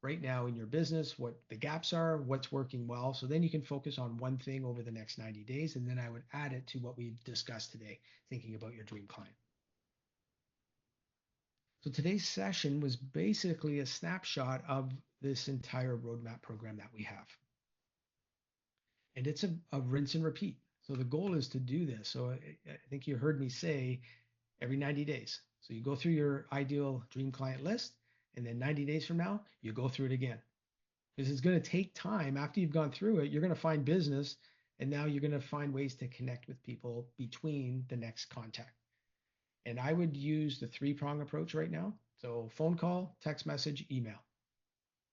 right now in your business, what the gaps are, what's working well. So then you can focus on one thing over the next 90 days. And then I would add it to what we've discussed today, thinking about your dream client. So today's session was basically a snapshot of this entire roadmap program that we have. And it's a rinse and repeat. So the goal is to do this. So I think you heard me say every 90 days. So you go through your ideal dream client list, and then 90 days from now, you go through it again. Because it's going to take time. After you've gone through it, you're going to find business, and now you're going to find ways to connect with people between the next contact. And I would use the three-prong approach right now. So phone call, text message, email,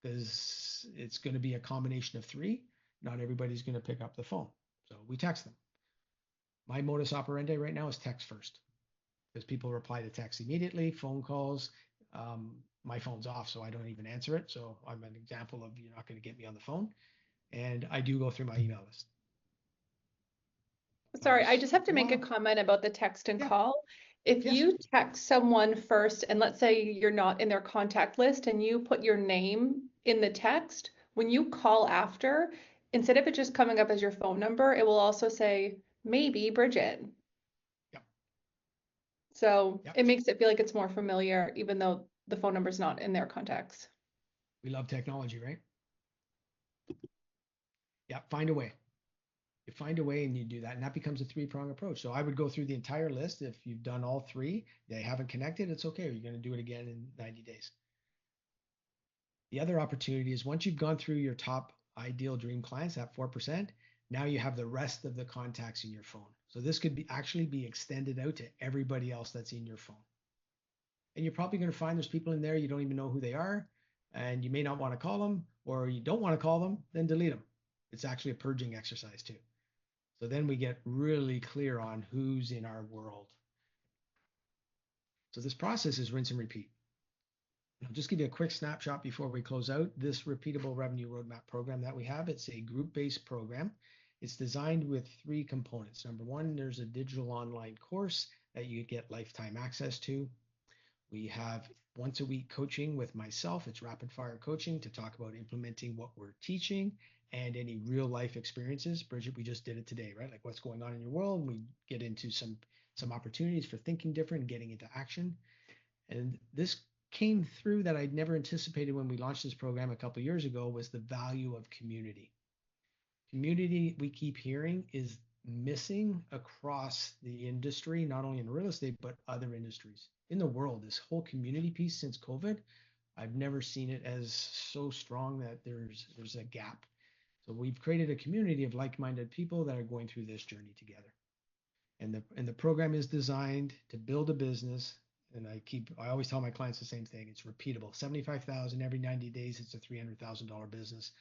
because it's going to be a combination of three. Not everybody's going to pick up the phone. So we text them. My modus operandi right now is text first, because people reply to text immediately. Phone calls, my phone's off, so I don't even answer it. So I'm an example of you're not going to get me on the phone. And I do go through my email list. Sorry, I just have to make a comment about the text and call. If Yes. you text someone first, and let's say you're not in their contact list and you put your name in the text, when you call after, instead of it just coming up as your phone number, it will also say, maybe Bridget. Yep. So Yep. it makes it feel like it's more familiar, even though the phone number's not in their contacts. We love technology, right? Yeah, find a way. You find a way and you do that, and that becomes a three-prong approach. So I would go through the entire list. If you've done all three, they haven't connected, it's okay. You're going to do it again in 90 days. The other opportunity is once you've gone through your top ideal dream clients at 4%, now you have the rest of the contacts in your phone. So this could be actually be extended out to everybody else that's in your phone. And you're probably going to find there's people in there you don't even know who they are, and you may not want to call them, or you don't want to call them, then delete them. It's actually a purging exercise too. So then we get really clear on who's in our world. So this process is rinse and repeat. I'll just give you a quick snapshot before we close out. This repeatable revenue roadmap program that we have, it's a group-based program. It's designed with three components. Number one, there's a digital online course that you get lifetime access to. We have once a week coaching with myself. It's rapid fire coaching to talk about implementing what we're teaching and any real life experiences. Bridget, we just did it today, right? Like what's going on in your world. And we get into some opportunities for thinking different and getting into action. And this came through that I'd never anticipated when we launched this program a couple of years ago was the value of community. Community, we keep hearing, is missing across the industry, not only in real estate, but other industries in the world. This whole community piece since COVID, I've never seen it as so strong that there's a gap. So we've created a community of like-minded people that are going through this journey together. And the program is designed to build a business. And I always tell my clients the same thing. It's repeatable. 75,000 every 90 days. It's a $300,000 business.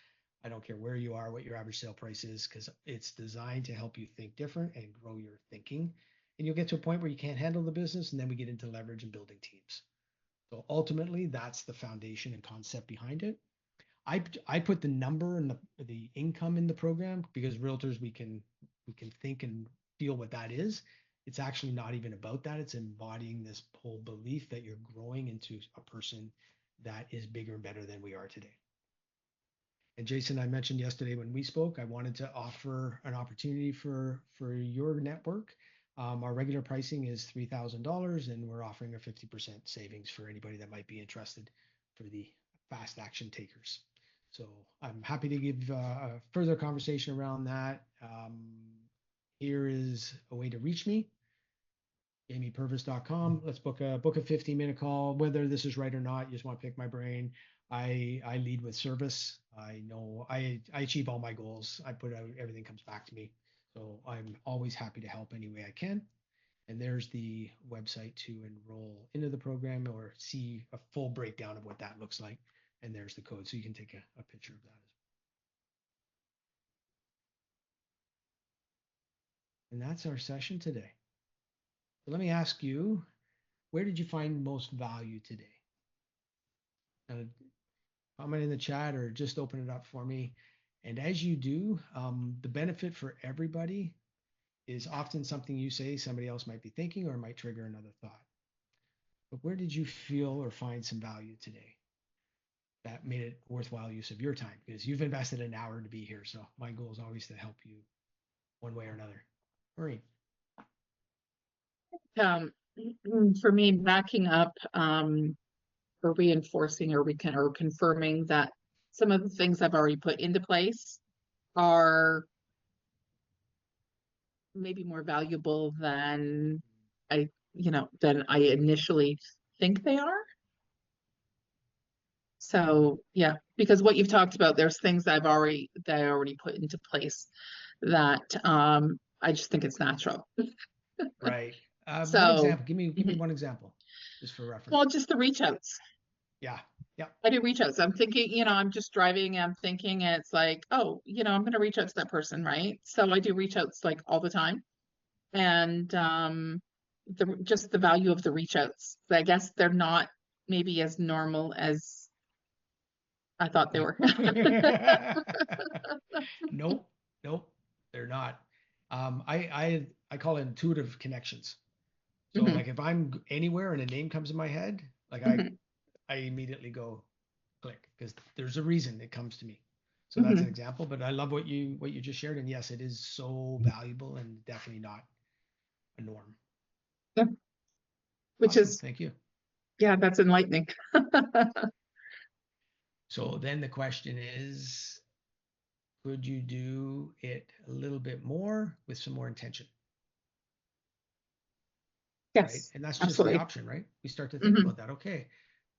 I don't care where you are, what your average sale price is, because it's designed to help you think different and grow your thinking. And you'll get to a point where you can't handle the business, and then we get into leverage and building teams. So ultimately, that's the foundation and concept behind it. I put the number and the income in the program because realtors we can think and feel what that is. It's actually not even about that. It's embodying this whole belief that you're growing into a person that is bigger and better than we are today. And Jason, I mentioned yesterday when we spoke, I wanted to offer an opportunity for your network. Our regular pricing is $3,000, and we're offering a 50% savings for anybody that might be interested for the fast action takers. So I'm happy to give a further conversation around that. Here is a way to reach me. JamiePurvis.com. Let's book a 15-minute call. Whether this is right or not, you just want to pick my brain. I lead with service. I know I achieve all my goals. I put out, everything comes back to me. So I'm always happy to help any way I can. And there's the website to enroll into the program or see a full breakdown of what that looks like. And there's the code. So you can take a picture of that as well. And that's our session today. So let me ask you, where did you find most value today? Comment in the chat or just open it up for me. And as you do, the benefit for everybody is often something you say somebody else might be thinking or might trigger another thought. But where did you feel or find some value today that made it worthwhile use of your time? Because you've invested an hour to be here. So my goal is always to help you one way or another. Maureen. Um, for me, backing up, or reinforcing or confirming that some of the things I've already put into place are maybe more valuable than than I initially think they are. So yeah, because what you've talked about, there's things that I already put into place that I just think it's natural. Right. One So example. Give me one example, just for reference. well, just the reach outs. Yeah. Yeah. I do reach outs. I'm thinking, I'm just driving, I'm thinking, and it's like, oh, I'm going to reach out to that person, right? So I do reach outs like all the time. And just the value of the reach outs. I guess they're not maybe as normal as I thought they were. Nope. Nope. They're not. I call it intuitive connections. So Mhm. like if I'm anywhere and a name comes in my head, like Mhm. I immediately go click because there's a reason it comes to me. So that's an Mhm. example. But I love what you just shared, and yes, it is so valuable and definitely not a norm. Yeah. Which Awesome. is, Thank you. yeah, that's enlightening. So then the question is, could you do it a little bit more with some more intention? Right? Yes, And that's just the absolutely. option, right? We start to think Mhm. about that. Okay.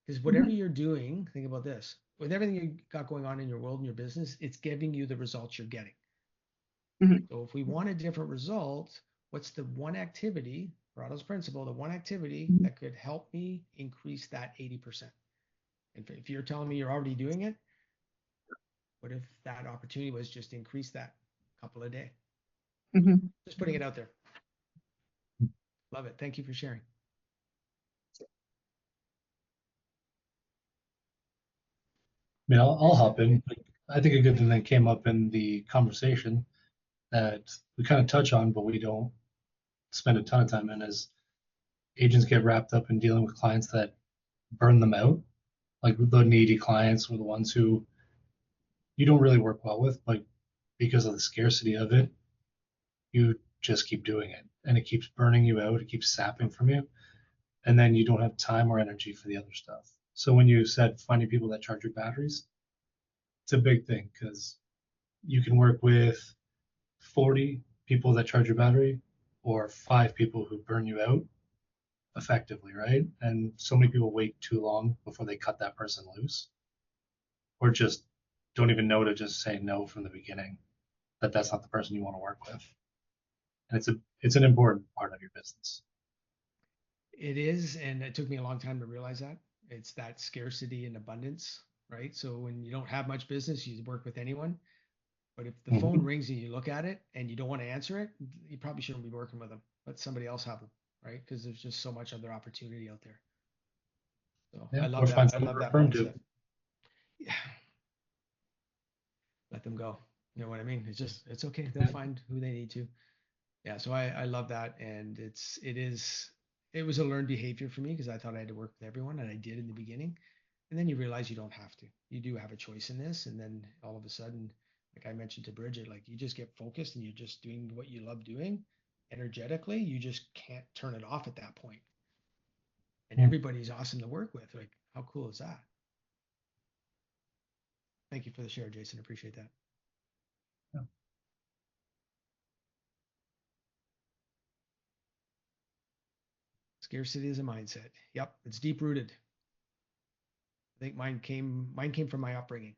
Because whatever Mhm. you're doing, think about this. With everything you got going on in your world and your business, it's giving you the results you're getting. Mhm. So if we want a different result, what's the one activity, Pareto's principle, the one activity Mhm. that could help me increase that 80%? And if you're telling me you're already doing it, what if that opportunity was just increase that couple a day? Mhm. Just putting it out there. Love it. Thank you for sharing. I mean, I'll hop in. Like, I think a good thing that came up in the conversation that we kind of touch on, but we don't spend a ton of time in is agents get wrapped up in dealing with clients that burn them out. Like the needy clients or the ones who you don't really work well with, but because of the scarcity of it, you just keep doing it and it keeps burning you out. It keeps sapping from you. And then you don't have time or energy for the other stuff. So when you said finding people that charge your batteries, it's a big thing because you can work with 40 people that charge your battery or 5 people who burn you out effectively, right? And so many people wait too long before they cut that person loose or just don't even know to just say no from the beginning, that that's not the person you want to work with. And it's an important part of your business. It is, and it took me a long time to realize that. It's that scarcity and abundance, right? So when you don't have much business, you work with anyone. But if the phone Mm-hmm. rings and you look at it and you don't want to answer it, you probably shouldn't be working with them. Let somebody else have them, right? Because there's just so much other opportunity out there. So Yeah, I or love that. find I someone love to that refer them to. mindset. Yeah. Let them go. You know what I mean? It's okay. They'll Yeah. find who they need to. Yeah. So I love that. And it was a learned behavior for me because I thought I had to work with everyone and I did in the beginning. And then you realize you don't have to. You do have a choice in this. And then all of a sudden, like I mentioned to Bridget, like you just get focused and you're just doing what you love doing energetically. You just can't turn it off at that point. And Hmm. everybody's awesome to work with. Like, how cool is that? Thank you for the share, Jason. Appreciate that. Yeah. Scarcity is a mindset. Yep, it's deep rooted. I think mine came from my upbringing.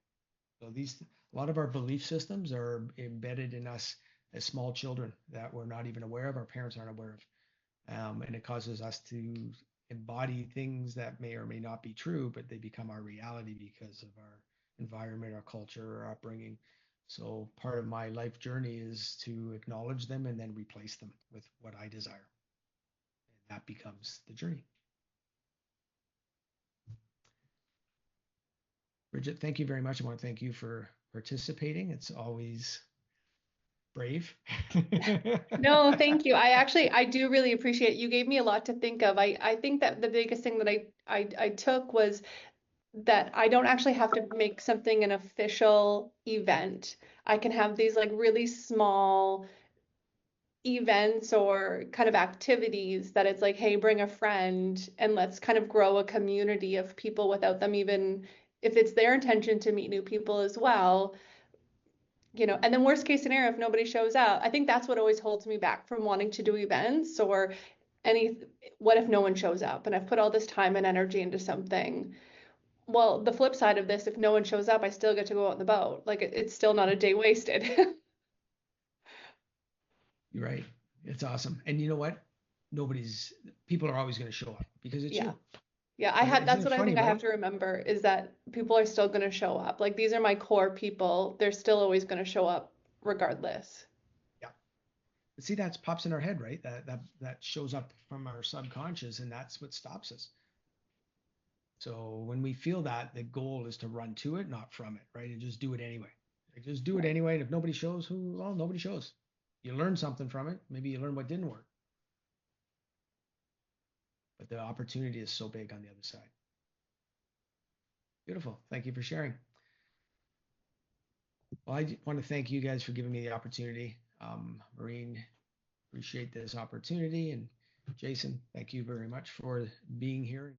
So a lot of our belief systems are embedded in us as small children that we're not even aware of, our parents aren't aware of. And it causes us to embody things that may or may not be true, but they become our reality because of our environment, our culture, our upbringing. So part of my life journey is to acknowledge them and then replace them with what I desire. And that becomes the journey. Bridget, thank you very much. I want to thank you for participating. It's always brave. No, thank you. I do really appreciate you gave me a lot to think of. I think that the biggest thing that I took was that I don't actually have to make something an official event. I can have these like really small events or kind of activities that it's like, hey, bring a friend and let's kind of grow a community of people without them even if it's their intention to meet new people as well. And then worst case scenario, if nobody shows up, I think that's what always holds me back from wanting to do events or any, what if no one shows up and I've put all this time and energy into something. Well, the flip side of this, if no one shows up, I still get to go out on the boat. Like it's still not a day wasted. You're right. It's awesome. And you know what? People are always going to show up because it's Yeah. you. Yeah, Isn't that's it what I funny, think I have right? to remember is that people are still going to show up. Like these are my core people. They're still always going to show up regardless. Yeah. But see, that pops in our head, right? That shows up from our subconscious, and that's what stops us. So when we feel that, the goal is to run to it, not from it, right? And just do it anyway. Like, just do it anyway. And if nobody shows, well, nobody shows. You learn something from it. Maybe you learn what didn't work. But the opportunity is so big on the other side. Beautiful. Thank you for sharing. Well, I want to thank you guys for giving me the opportunity. Maureen, appreciate this opportunity. And Jason, thank you very much for being here.